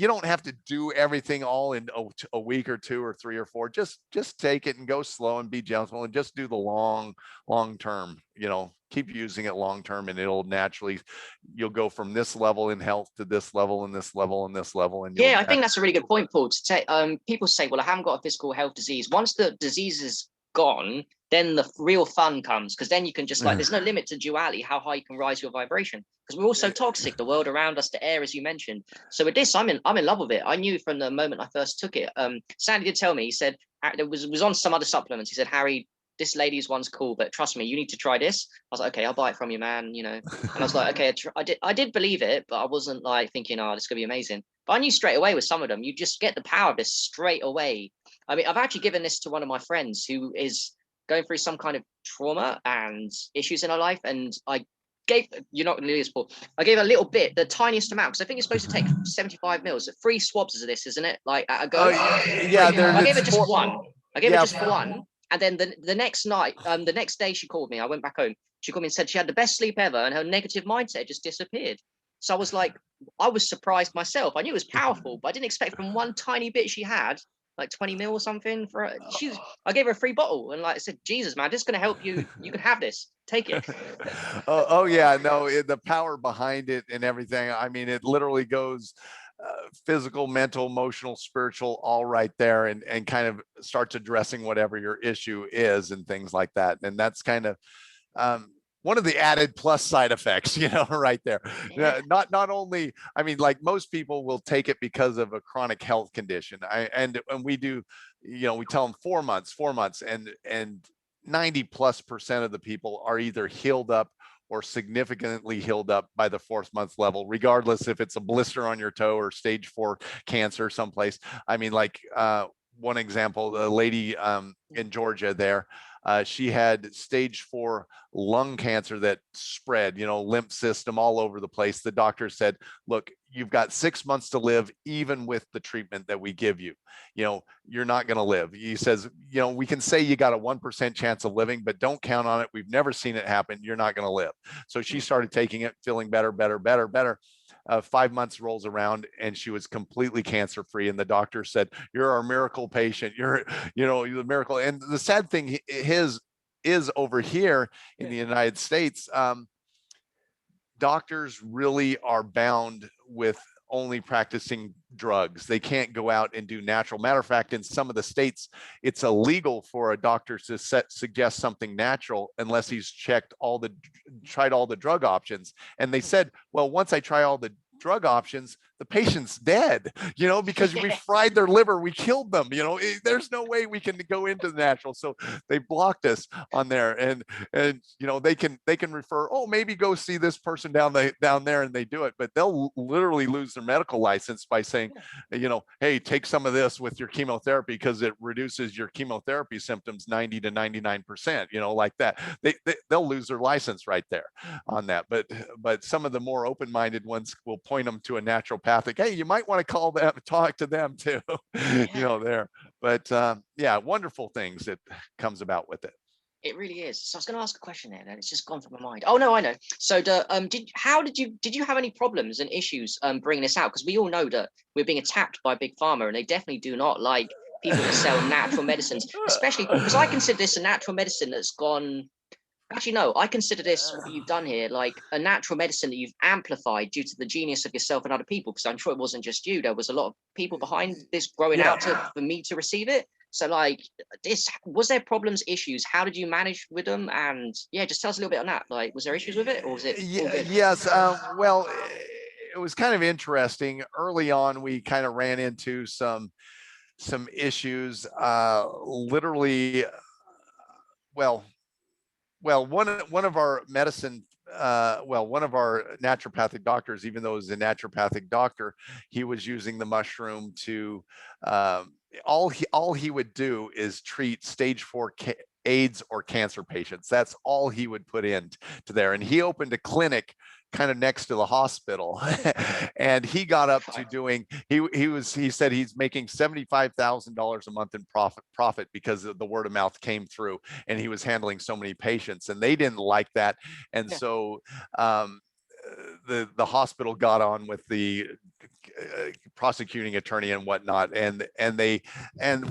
don't have to do everything all in a week or two or three or four. Just take it and go slow and be gentle and just do the long term. Keep using it long term, and it'll naturally, you'll go from this level in health to this level and this level and this level, and you'll Yeah, I think that's a really good point, Paul. To say, people say, "Well, I haven't got a physical health disease." Once the disease is gone, then the real fun comes, because then you can just like, there's no limit to duality, how high you can rise your vibration. Because we're all so toxic, the world around us, the air, as you mentioned. So with this, I'm in love with it. I knew from the moment I first took it. Sandy did tell me. He said it was on some other supplements. He said, Harry, this lady's one's cool, but trust me, you need to try this. I was like, okay, I'll buy it from you, man. And I was like, okay, I did believe it, but I wasn't like thinking, oh, this could be amazing. But I knew straight away with some of them, you just get the power of this straight away. I mean, I've actually given this to one of my friends who is going through some kind of trauma and issues in her life, and I gave, you're not going to do this, Paul. I gave a little bit, the tiniest amount, because I think you're supposed to take 75 mils. 3 swabs of this, isn't it? Like at a Oh go. yeah, I gave it's her just for, one. I gave her yeah. just one. And then the next night, the next day she called me. I went back home. She called me and said she had the best sleep ever, and her negative mindset just disappeared. So I was like, I was surprised myself. I knew it was powerful, but I didn't expect from one tiny bit she had, like 20 mil or something. I gave her a free bottle, and like I said, Jesus, man, this is going to help you. You can have this. Take it. Oh yeah, no, the power behind it and everything. I mean, it literally goes physical, mental, emotional, spiritual, all right there, and kind of starts addressing whatever your issue is and things like that. And that's kind of one of the added plus side effects, right there. Yeah. Not only, I mean, like most people will take it because of a chronic health condition. And we do, we tell them 4 months, and 90+% of the people are either healed up or significantly healed up by the 4th month level, regardless if it's a blister on your toe or stage 4 cancer someplace. I mean, like one example, the lady in Georgia there, she had stage 4 lung cancer that spread, lymph system all over the place. The doctor said, look, you've got 6 months to live, even with the treatment that we give you. You're not going to live. He says, we can say you got a 1% chance of living, but don't count on it. We've never seen it happen. You're not going to live. So she started taking it, feeling better, better, better, better. 5 months rolls around and she was completely cancer free. And the doctor said, you're our miracle patient. You're the miracle. And the sad thing is over here in the United States, doctors really are bound with only practicing drugs. They can't go out and do natural. Matter of fact, in some of the states, it's illegal for a doctor to suggest something natural unless he's tried all the drug options. And they said, well, once I try all the drug options, the patient's dead, because we fried their liver, we killed them. There's no way we can go into the natural. So they blocked us on there, and they can refer, oh, maybe go see this person down there, and they do it, but they'll literally lose their medical license by saying, hey, take some of this with your chemotherapy because it reduces your chemotherapy symptoms 90 to 99%, like that. They'll lose their license right there on that. But some of the more open-minded ones will point them to a naturopath naturopathic, hey, you might want to call them, talk to them too, Yeah. there. But yeah, wonderful things that comes about with it. It really is. So I was going to ask a question there, and it's just gone from my mind. Oh no, I know. So did you have any problems and issues bringing this out? Because we all know that we're being attacked by big pharma, and they definitely do not like people that sell natural medicines, especially because I consider this a natural medicine that's gone. Actually, no, I consider this what you've done here like a natural medicine that you've amplified due to the genius of yourself and other people. Because I'm sure it wasn't just you. There was a lot of people behind this growing out Yeah. for me to receive it. So, like, this was there problems, issues? How did you manage with them? And yeah, just tell us a little bit on that. Like, was there issues with it, or was it all good? Yes. Well, it was kind of interesting. Early on, we kind of ran into some issues. Literally, well, one of our medicine, one of our naturopathic doctors, even though he's a naturopathic doctor, he was using the mushroom to, all he would do is treat stage 4 AIDS or cancer patients. That's all he would put in to there. And he opened a clinic kind of next to the hospital. And he got up to doing, he said he's making $75,000 a month in profit because the word of mouth came through, and he was handling so many patients, and they didn't like that. And Yeah. so the hospital got on with the prosecuting attorney and whatnot, and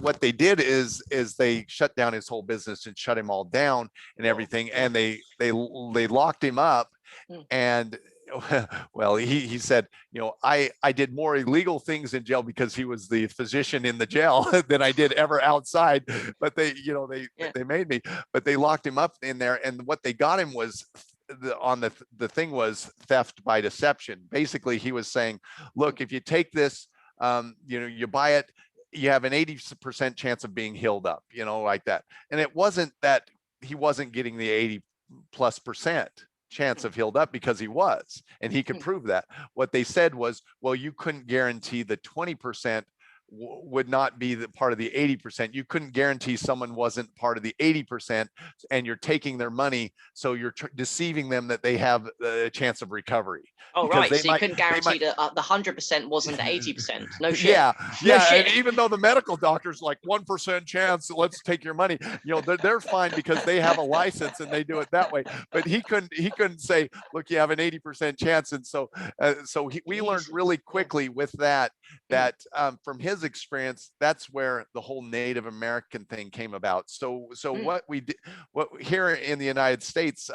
what they did is they shut down his whole business and shut him all down and Whoa. everything, Yeah. and they locked him up. Mm. And well, he said, I did more illegal things in jail because he was the physician in the jail than I did ever outside. But Yeah. they made me, but they locked him up in there. And what they got him was the thing was theft by deception. Basically, he was saying, look, if you take this, you buy it, you have an 80% chance of being healed up, like that. And it wasn't that he wasn't getting the 80+% chance Mm. of healed up, because he was, and he could Mm. prove that. What they said was, well, you couldn't guarantee the 20% would not be the part of the 80%. You couldn't guarantee someone wasn't part of the 80%, and you're taking their money, so you're deceiving them that they have a chance of recovery, Oh because right. they So you might couldn't they might guarantee that the 100% wasn't the 80%. No shit. yeah, No yeah. And shit. even though the medical doctor's like 1% chance, let's take your money, they're fine because they have a license and they do it that way. But he couldn't say, look, you have an 80% chance. And so we learned Jesus. really Yeah. quickly with that, Mm. from his experience, that's where the whole Native American thing came about. So Mm. what we did, what here in the United States,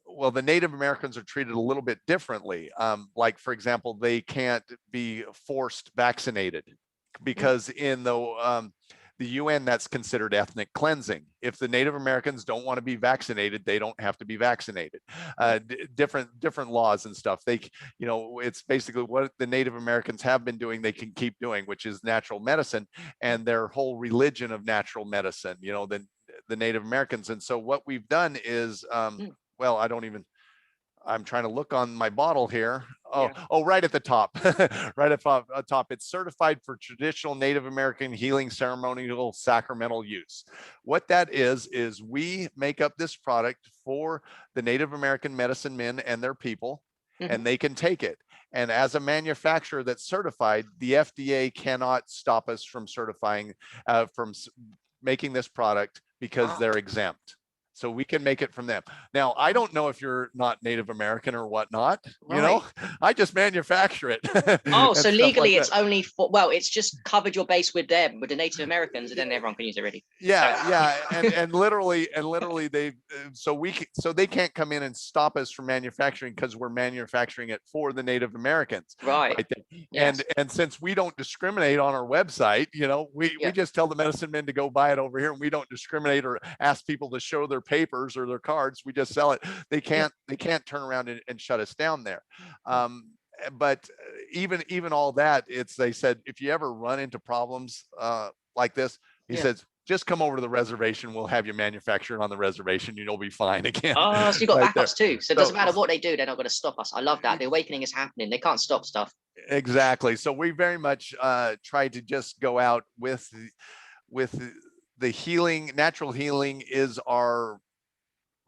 well, the Native Americans are treated a little bit differently. Like, for example, they can't be forced vaccinated, Mm. because in the UN, that's considered ethnic cleansing. If the Native Americans don't want to be vaccinated, they don't have to be vaccinated. Yeah. Different laws and stuff. It's basically what the Native Americans have been doing. They can keep doing, which is natural medicine, Mm. and their whole religion of natural medicine. The Native Americans. And so what we've done is, Mm. well, I'm trying to look on my bottle here. Yeah. Right at the top, right at the top. It's certified for traditional Native American healing ceremonial sacramental use. What that is we make up this product for the Native American medicine men and their people, Hmm. and they can take it. And as a manufacturer that's certified, the FDA cannot stop us from certifying, from making this product, because Wow. they're exempt. So we can make it from them. Now, I Wow. don't know if you're not Native American or whatnot, Right. I just manufacture it Oh, and so stuff like legally it's that. only for, well, it's just covered your base with them, with the Native Americans, and then everyone can use it really. So Yeah, and literally so they can't come in and stop us from manufacturing, because we're manufacturing it for the Native Americans, right. right there. and Yes. and since we don't discriminate on our website, we Yeah. just tell the medicine men to go buy it over here, and we don't discriminate or ask people to show their papers or their cards. We just sell it. they Yeah. can't they can't turn around and shut us down there. Mm. But even all that, they said, if you ever run into problems like this, he Yeah. says, just come over to the reservation. We'll have you manufactured on the reservation. You'll be fine again. Oh, so you got Right there. backups too. So it doesn't So matter what they do, they're not going to stop us. I love that. The awakening is happening. They can't stop stuff. exactly. So we very much try to just go out with the healing. Natural healing is our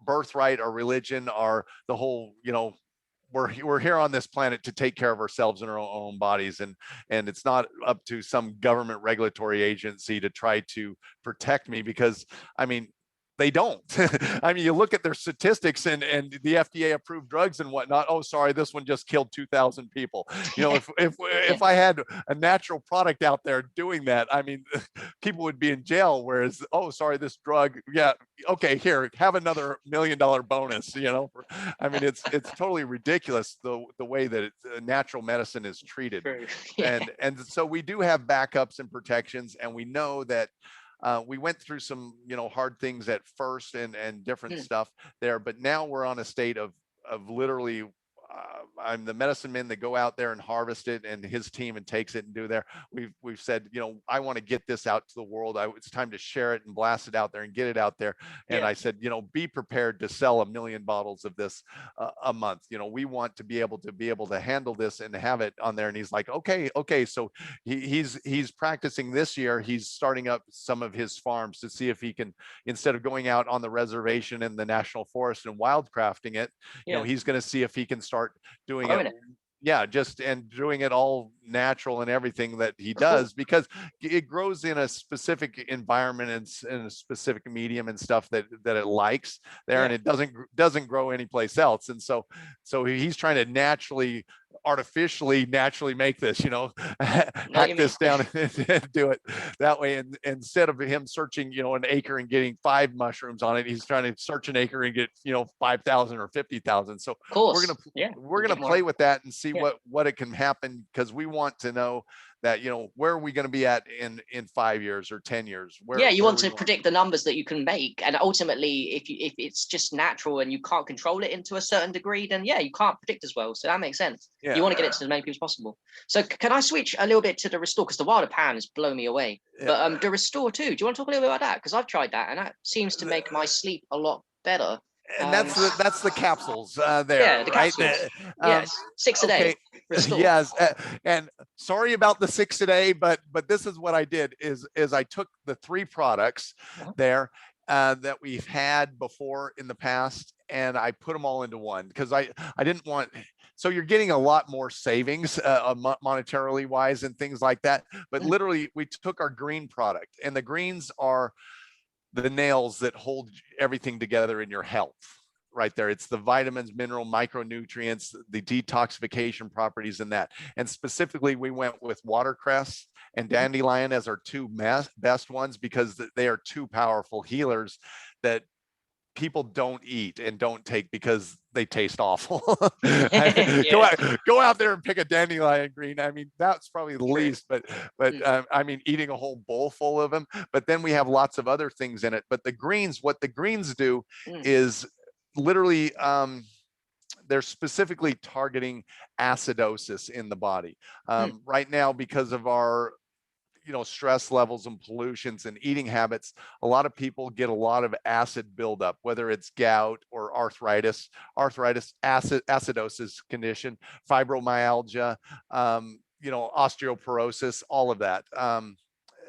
birthright, our religion, our the whole, we're here on this planet to take care of ourselves in our own bodies, and it's not up to some government regulatory agency to try to protect me, because I mean, they don't. I mean, you look at their statistics and the FDA approved drugs and whatnot. Oh, sorry, this one just killed 2,000 people. You know, Yeah, if I had a natural product out there doing that, I mean, people would be in jail. Whereas, oh, sorry, this drug, yeah, okay, here, have another $1 million bonus. You know, I mean, it's totally ridiculous the way that natural medicine is treated, true. Yeah. and so we do have backups and protections, and we know that we went through some, you know, hard things at first and different Mm, stuff there, but now we're on a state of literally. I'm the medicine man that go out there and harvest it, and his team and takes it and do there. We've said, you know, I want to get this out to the world. It's time to share it and blast it out there and get it out there. And yeah. I said, you know, be prepared to sell 1 million bottles of this a month. You know, we want to be able to handle this and have it on there. And he's like, okay. So he's practicing this year. He's starting up some of his farms to see if he can, instead of going out on the reservation in the national forest and wildcrafting it, you know, Yeah. he's going to see if he can start doing it. Growing it. Yeah, just and doing it all natural and everything that he Cool. does, because it grows in a specific environment and in a specific medium and stuff that it likes there, and Yeah. it doesn't grow anyplace else. And so he's trying to naturally make this, you know, Know what hack you mean? this down and do it that way. And instead of him searching, you know, an acre and getting 5 mushrooms on it, he's trying to search an acre and get, you know, 5,000 or 50,000. So Of we're course. gonna Yeah. we're You gonna get more. play with that and see Yeah. what it can happen, because we want to know that, you know, where are we going to be at in 5 years or 10 years, Yeah, you where want we to want. predict the numbers that you can make, and ultimately, if it's just natural and you can't control it into a certain degree, then yeah, you can't predict as well. So that makes sense. You Yeah, want to get it to as many people as possible. So can I switch a little bit to the restore, because the wilder pan has blown me away. yeah. But the restore too. Do you want to talk a little bit about that? Because I've tried that, and that seems to make my sleep a lot better. And Um, that's the capsules there, yeah, the right? capsules. Um, Yes, 6 a day. okay, Restore. yes, and sorry about the 6 today, but this is what I did is I took the 3 products Uh-huh. there that we've had before in the past, and I put them all into one, because I didn't want. So you're getting a lot more savings monetarily wise and things like that. But Mm, literally, we took our green product, and the greens are the nails that hold everything together in your health, right there. It's the vitamins, mineral, micronutrients, the detoxification properties in that. And specifically, we went with watercress and mhm. dandelion as our 2 best ones, because they are 2 powerful healers that people don't eat and don't take because they taste awful. Yeah, Go out there and pick a dandelion green. I mean, that's probably the true. least, but Mm, I mean, eating a whole bowl full of them. But then we have lots of other things in it. But the greens, what the greens do mm, is literally they're specifically targeting acidosis in the body mm, right now, because of our, you know, stress levels and pollutions and eating habits. A lot of people get a lot of acid buildup, whether it's gout or acidosis condition, fibromyalgia, you know, osteoporosis, all of that.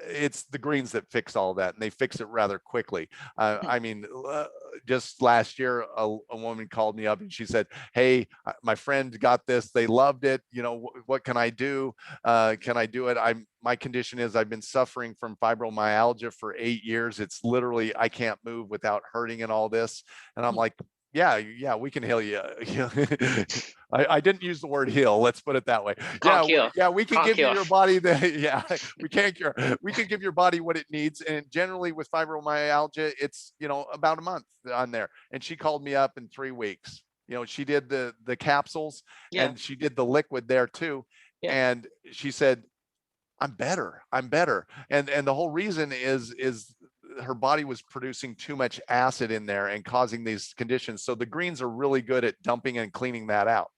It's the greens that fix all that, and they fix it rather quickly. mm. I mean, just last year, a woman called me up and she said, "Hey, my friend got this. They loved it. You know, what can I do? Can I do it? My condition is I've been suffering from fibromyalgia for 8 years. It's literally I can't move without hurting and all this." And I'm like, yeah, we can heal you. I didn't use the word heal. Let's put it that way. Can't cure. Yeah, we can Can't give you cure. your body the, yeah, we can't cure. We can give your body what it needs. And generally with fibromyalgia, it's, you know, about a month on there. And she called me up in 3 weeks. You know, she did the capsules Yeah, and she did the liquid there too. yeah, And she said, I'm better. And the whole reason is her body was producing too much acid in there and causing these conditions. So the greens are really good at dumping and cleaning that out.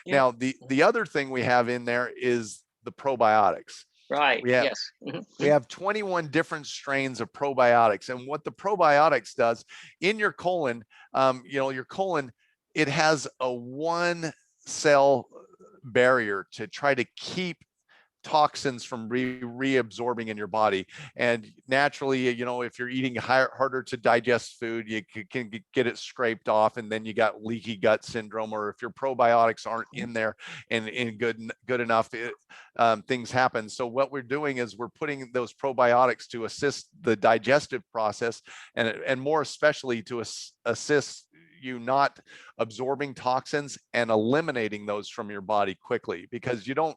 yeah. Now, the other thing we have in there is the probiotics. Right. We have Yes. we have 21 different strains of probiotics. And what the probiotics does in your colon, you know, your colon, it has a 1 cell barrier to try to keep toxins from reabsorbing in your body. And naturally, if you're eating harder to digest food, you can get it scraped off, and then you got leaky gut syndrome. Or if your probiotics aren't in there and in good enough, things happen. So what we're doing is we're putting those probiotics to assist the digestive process, and more especially to assist you not absorbing toxins and eliminating those from your body quickly, because you don't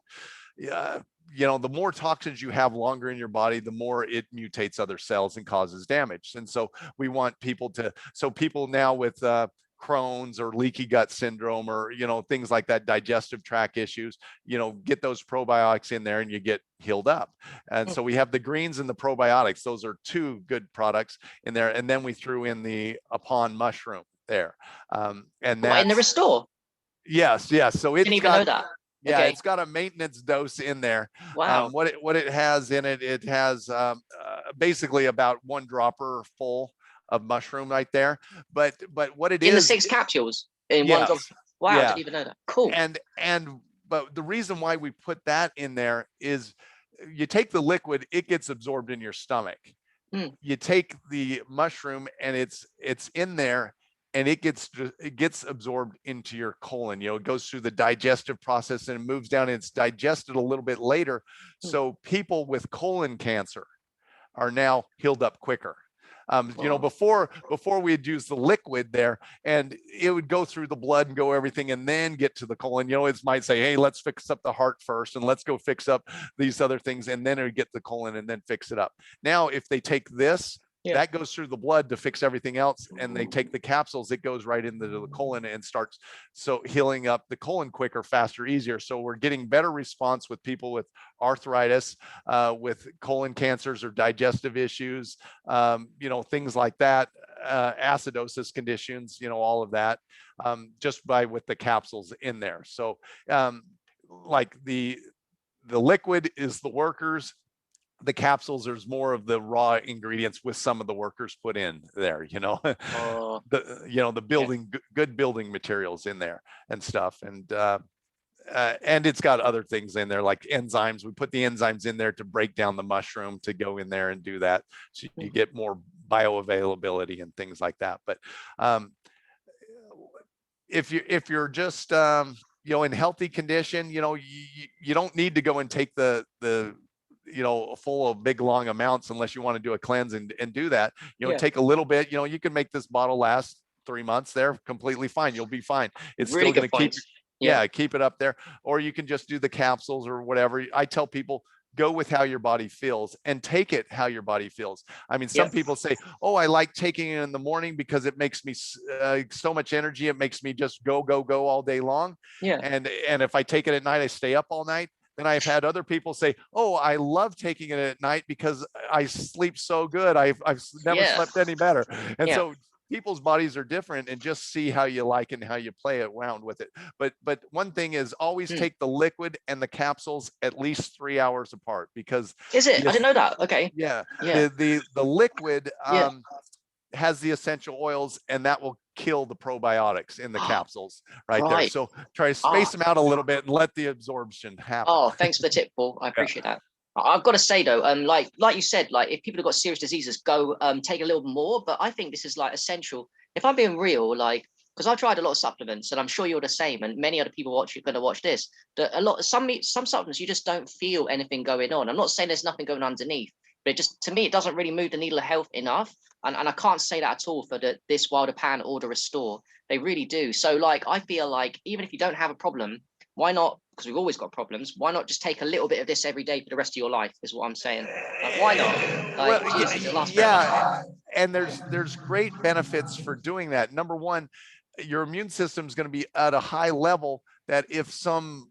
the more toxins you have longer in your body, the more it mutates other cells and causes damage. And so we want people people now with Crohn's or leaky gut syndrome, or things like that, digestive tract issues, get those probiotics in there and you get healed up. And so we have the greens and the probiotics. Those are two good products in there. And then we threw in the Upon mushroom there, and What, in the that's Restore? yes. So Didn't it's even got, know that. yeah, Okay. it's got a maintenance dose in there. Wow. What it has in it, it has basically about 1 dropper full of mushroom right there. But what it In the is, 6 capsules in one drop. yes, Wow, I yeah, didn't even know that. Cool. and but the reason why we put that in there is, you take the liquid, it gets absorbed in your stomach. Mm. You take the mushroom and it's in there, and it gets absorbed into your colon. It goes through the digestive process and it moves down, and it's digested a little bit later. Mm. So people with colon cancer are now healed up quicker. Wow. Before we'd use the liquid there, and it would go through the blood and go everything, and then get to the colon. It might say, hey, let's fix up the heart first, and let's go fix up these other things, and then it would get the colon and then fix it up. Now, if they take this, Yeah. that goes through the blood to fix everything else, and they take the capsules, it goes right into the colon and starts healing up the colon quicker, faster, easier. So we're getting better response with people with arthritis, with colon cancers or digestive issues, things like that, acidosis conditions, all of that, just with the capsules in there. So like the liquid is the workers, the capsules, there's more of the raw ingredients with some of the workers put in there, Oh, the building, good building materials in there and stuff. And it's got other things in there like enzymes. We put the enzymes in there to break down the mushroom, to go in there and do that, so you get more bioavailability and things like that. But if you're just in healthy condition, you don't need to go and take the full of big long amounts unless you want to do a cleanse and do that. Take a little bit. You can make this bottle last 3 months there completely fine. You'll be fine. It's really still going good to keep, points. keep it up there. Or you can just do the capsules or whatever. I tell people, go with how your body feels and take it how your body feels. I mean, some people say, oh, I like taking it in the morning because it makes me so much energy. It makes me just go all day long. Yeah. And if I take it at night, I stay up all night. Then I've had other people say, oh, I love taking it at night because I sleep so good. I've never slept any better. And so people's bodies are different, and just see how you like and how you play around with it. But one thing is, always take the liquid and the capsules at least 3 hours apart, because is it? I didn't know that. Okay. The liquid has the essential oils, and that will kill the probiotics in the capsules right there. So try to space them out a little bit and let the absorption happen. Oh, thanks for the tip, Paul. I appreciate that. I've got to say though, like you said, like if people have got serious diseases, go take a little more. But I think this is like essential. If I'm being real, like, because I've tried a lot of supplements, and I'm sure you're the same, and many other people going to watch this. That some supplements you just don't feel anything going on. I'm not saying there's nothing going underneath, but it just, to me, it doesn't really move the needle of health enough. And I can't say that at all for this Wilder Pan or the Restore. They really do. So like, I feel like even if you don't have a problem, why not? Because we've always got problems. Why not just take a little bit of this every day for the rest of your life? Is what I'm saying. Like, why not? Like, Well, Jesus, it lasts forever. and there's great benefits for doing that. Number one, your immune system is going to be at a high level, that if some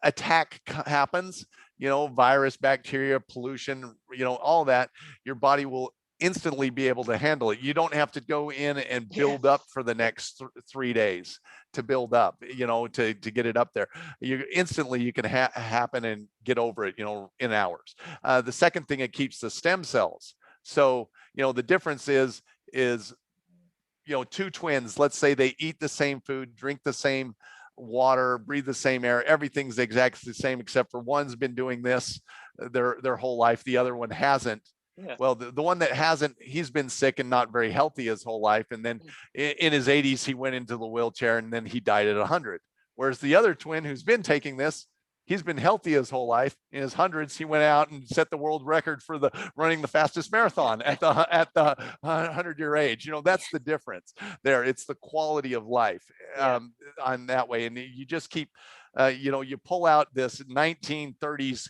attack happens, virus, bacteria, pollution, all that, your body will instantly be able to handle it. You don't have to go in and build up for the next 3 days to build up, to get it up there. You can happen and get over it, in hours. The second thing, it keeps the stem cells. So, the difference is two twins, let's say they eat the same food, drink the same water, breathe the same air. Everything's exactly the same, except for one's been doing this their whole life. The other one hasn't. Yeah. Well, the one that hasn't, he's been sick and not very healthy his whole life. And then in his 80s, he went into the wheelchair and then he died at 100. Whereas the other twin who's been taking this, he's been healthy his whole life. In his hundreds, he went out and set the world record for the running the fastest marathon at the 100-year age. You know, that's the difference there. It's the quality of life on that way. And you just keep, you know, you pull out this 1930s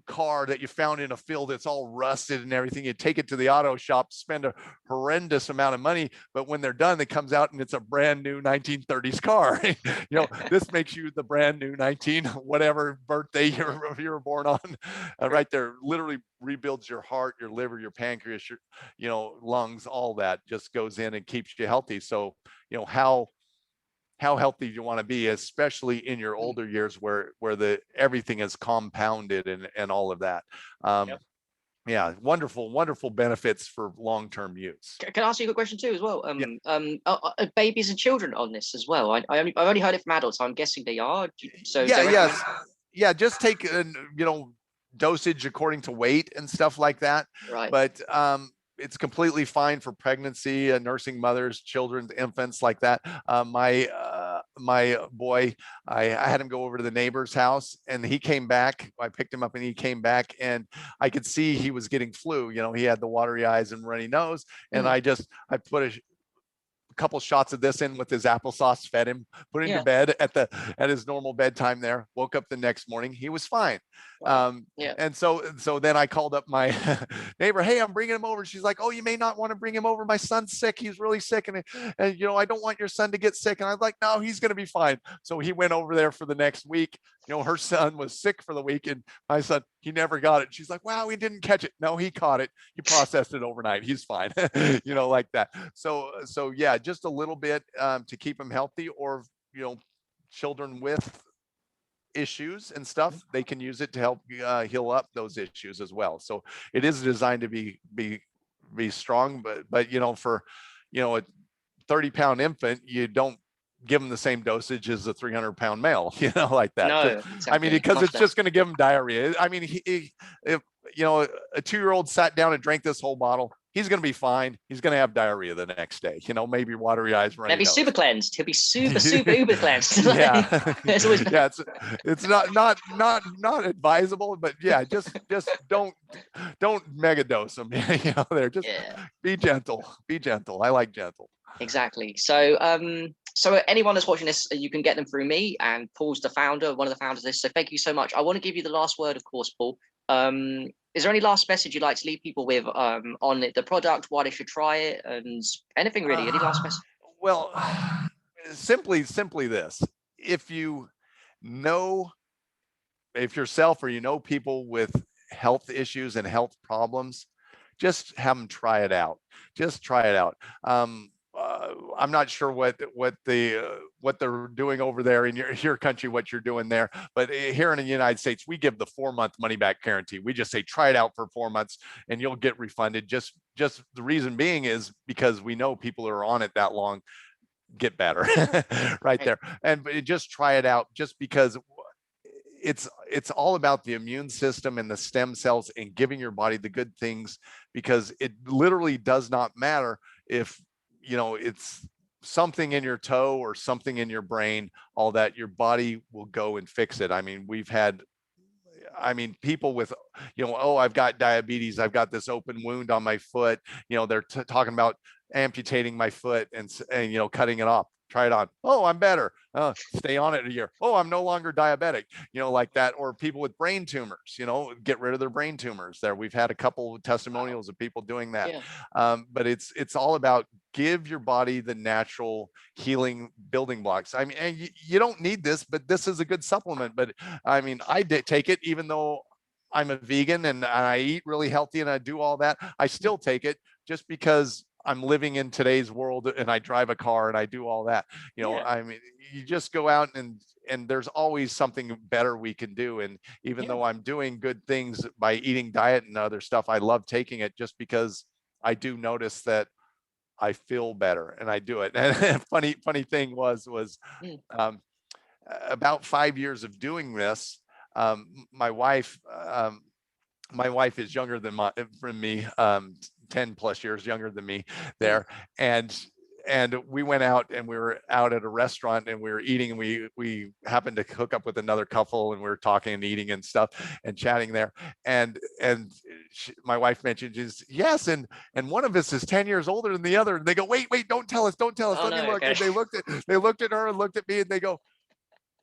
car that you found in a field that's all rusted and everything. You take it to the auto shop, spend a horrendous amount of money, but when they're done, it comes out and it's a brand new 1930s car. You know, this makes you the brand new 19 whatever birthday you were born on. Right there, literally rebuilds your heart, your liver, your pancreas, your, you know, lungs, all that just goes in and keeps you healthy. So, you know, how healthy do you want to be, especially in your older years where the everything is compounded and all of that. Yeah, wonderful benefits for long-term use. Can I ask you a good question too as well? Yeah. Are babies and children on this as well? I've only heard it from adults, so I'm guessing they are. So Yeah, yes, yeah, just take you know, dosage according to weight and stuff like that. Right. But it's completely fine for pregnancy, nursing mothers, children, infants, like that. My boy, I had him go over to the neighbor's house, and he came back. I picked him up, and he came back, and I could see he was getting flu. You know, he had the watery eyes and runny nose, and I put a couple shots of this in with his applesauce, fed him, put him to bed at his normal bedtime there. Woke up the next morning, he was fine. Wow. And so then I called up my neighbor. Hey, I'm bringing him over. She's like, oh, you may not want to bring him over. My son's sick. He's really sick, and you know, I don't want your son to get sick. And I was like, no, he's going to be fine. So he went over there for the next week. You know, her son was sick for the week, and my son, he never got it. She's like, wow, he didn't catch it. No, he caught it. He processed it overnight. He's fine. You know, like that. So yeah, just a little bit to keep him healthy. Or, you know, children with issues and stuff, they can use it to help heal up those issues as well. So it is designed to be strong, but you know, for, you know, a 30-pound infant, you don't give them the same dosage as a 300-pound male, you know, like that. No, exactly. I mean, because it's just going to give him diarrhea. I mean, if, you know, a 2-year-old sat down and drank this whole bottle, he's going to be fine. He's going to have diarrhea the next day, you know, maybe watery eyes, runny Maybe nose. super cleansed. He'll be super uber cleansed. Yeah. Yeah, it's not advisable, but yeah, just don't mega dose them. You know, there, just be gentle. I like gentle. Exactly. So so anyone that's watching this, you can get them through me, and Paul's the founder, one of the founders of this. So thank you so much. I want to give you the last word, of course, Paul. Is there any last message you'd like to leave people with on the product, why they should try it, and anything really? Any last message? Well, simply this: if you know, if yourself or you know people with health issues and health problems, just have them try it out. Just try it out. I'm not sure what they're doing over there in your country, what you're doing there, but here in the United States, we give the 4-month money back guarantee. We just say try it out for 4 months and you'll get refunded. Just the reason being is because we know people who are on it that long get better. Right there. And just try it out, just because it's all about the immune system and the stem cells and giving your body the good things, because it literally does not matter if, you know, it's something in your toe or something in your brain, all that, your body will go and fix it. I mean, people with, you know, oh, I've got diabetes, I've got this open wound on my foot, you know, they're talking about amputating my foot and you know, cutting it off. Try it on. Oh, I'm better. Stay on it a year. Oh, I'm no longer diabetic, you know, like that. Or people with brain tumors, you know, get rid of their brain tumors there. We've had a couple of testimonials of people doing that. But it's all about give your body the natural healing building blocks. I mean, and you don't need this, but this is a good supplement. But I mean, I did take it, even though I'm a vegan and I eat really healthy and I do all that. I still take it just because I'm living in today's world and I drive a car and I do all that. You know, I mean, you just go out and there's always something better we can do. And even though I'm doing good things by eating diet and other stuff, I love taking it just because I do notice that I feel better and I do it. And funny thing was about 5 years of doing this, my wife, my wife is younger than from me, 10 plus years younger than me there. And we went out and we were out at a restaurant and we were eating, and we happened to hook up with another couple and we were talking and eating and stuff and chatting there. And my wife mentioned, is yes, and one of us is 10 years older than the other. And they go, wait, don't tell us, Oh let me no, look. okay. And they looked at her and looked at me and they go,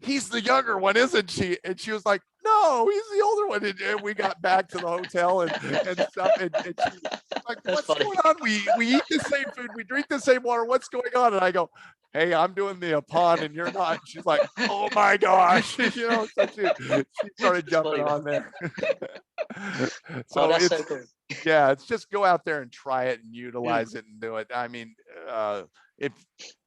he's the younger one, isn't she? And she was like, no, he's the older one. And we got back to the hotel and stuff. And she was like, That's what's funny. going on? We eat the same food, we drink the same water. What's going on? And I go, hey, I'm doing the Apon and you're not. And she's like, oh my gosh. You know, so she started That's jumping funny, on man. there. Oh, So that's it's, so cool. yeah, it's just go out there and try it and utilize it and do it. I mean, if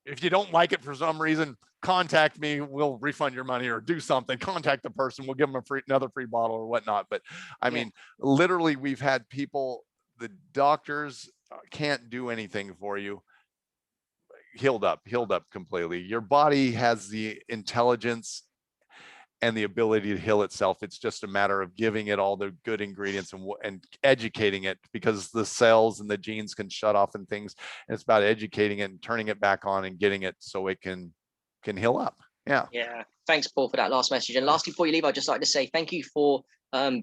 if you don't like it for some reason, contact me, we'll refund your money or do something. Contact the person, we'll give them another free bottle or whatnot. But I Yeah. mean, literally, we've had people, the doctors can't do anything for you. Healed up completely. Your body has the intelligence and the ability to heal itself. It's just a matter of giving it all the good ingredients and educating it, because the cells and the genes can shut off and things. And it's about educating it and turning it back on and getting it so it can heal up. Yeah. Yeah. Thanks, Paul, for that last message. And lastly, before you leave, I'd just like to say thank you for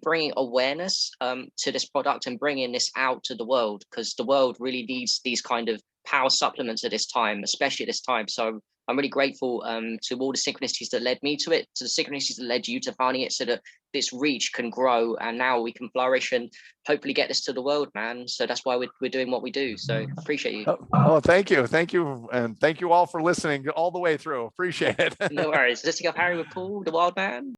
bringing awareness to this product and bringing this out to the world, because the world really needs these kind of power supplements at this time, especially at this time. So I'm really grateful to all the synchronicities that led me to it, to the synchronicities that led you to finding it, so that this reach can grow and now we can flourish and hopefully get this to the world, man. So that's why we're doing what we do. So I appreciate you. Oh, thank you. And thank you all for listening all the way through. Appreciate it. No worries. Let's take up Harry with Paul, the wild man.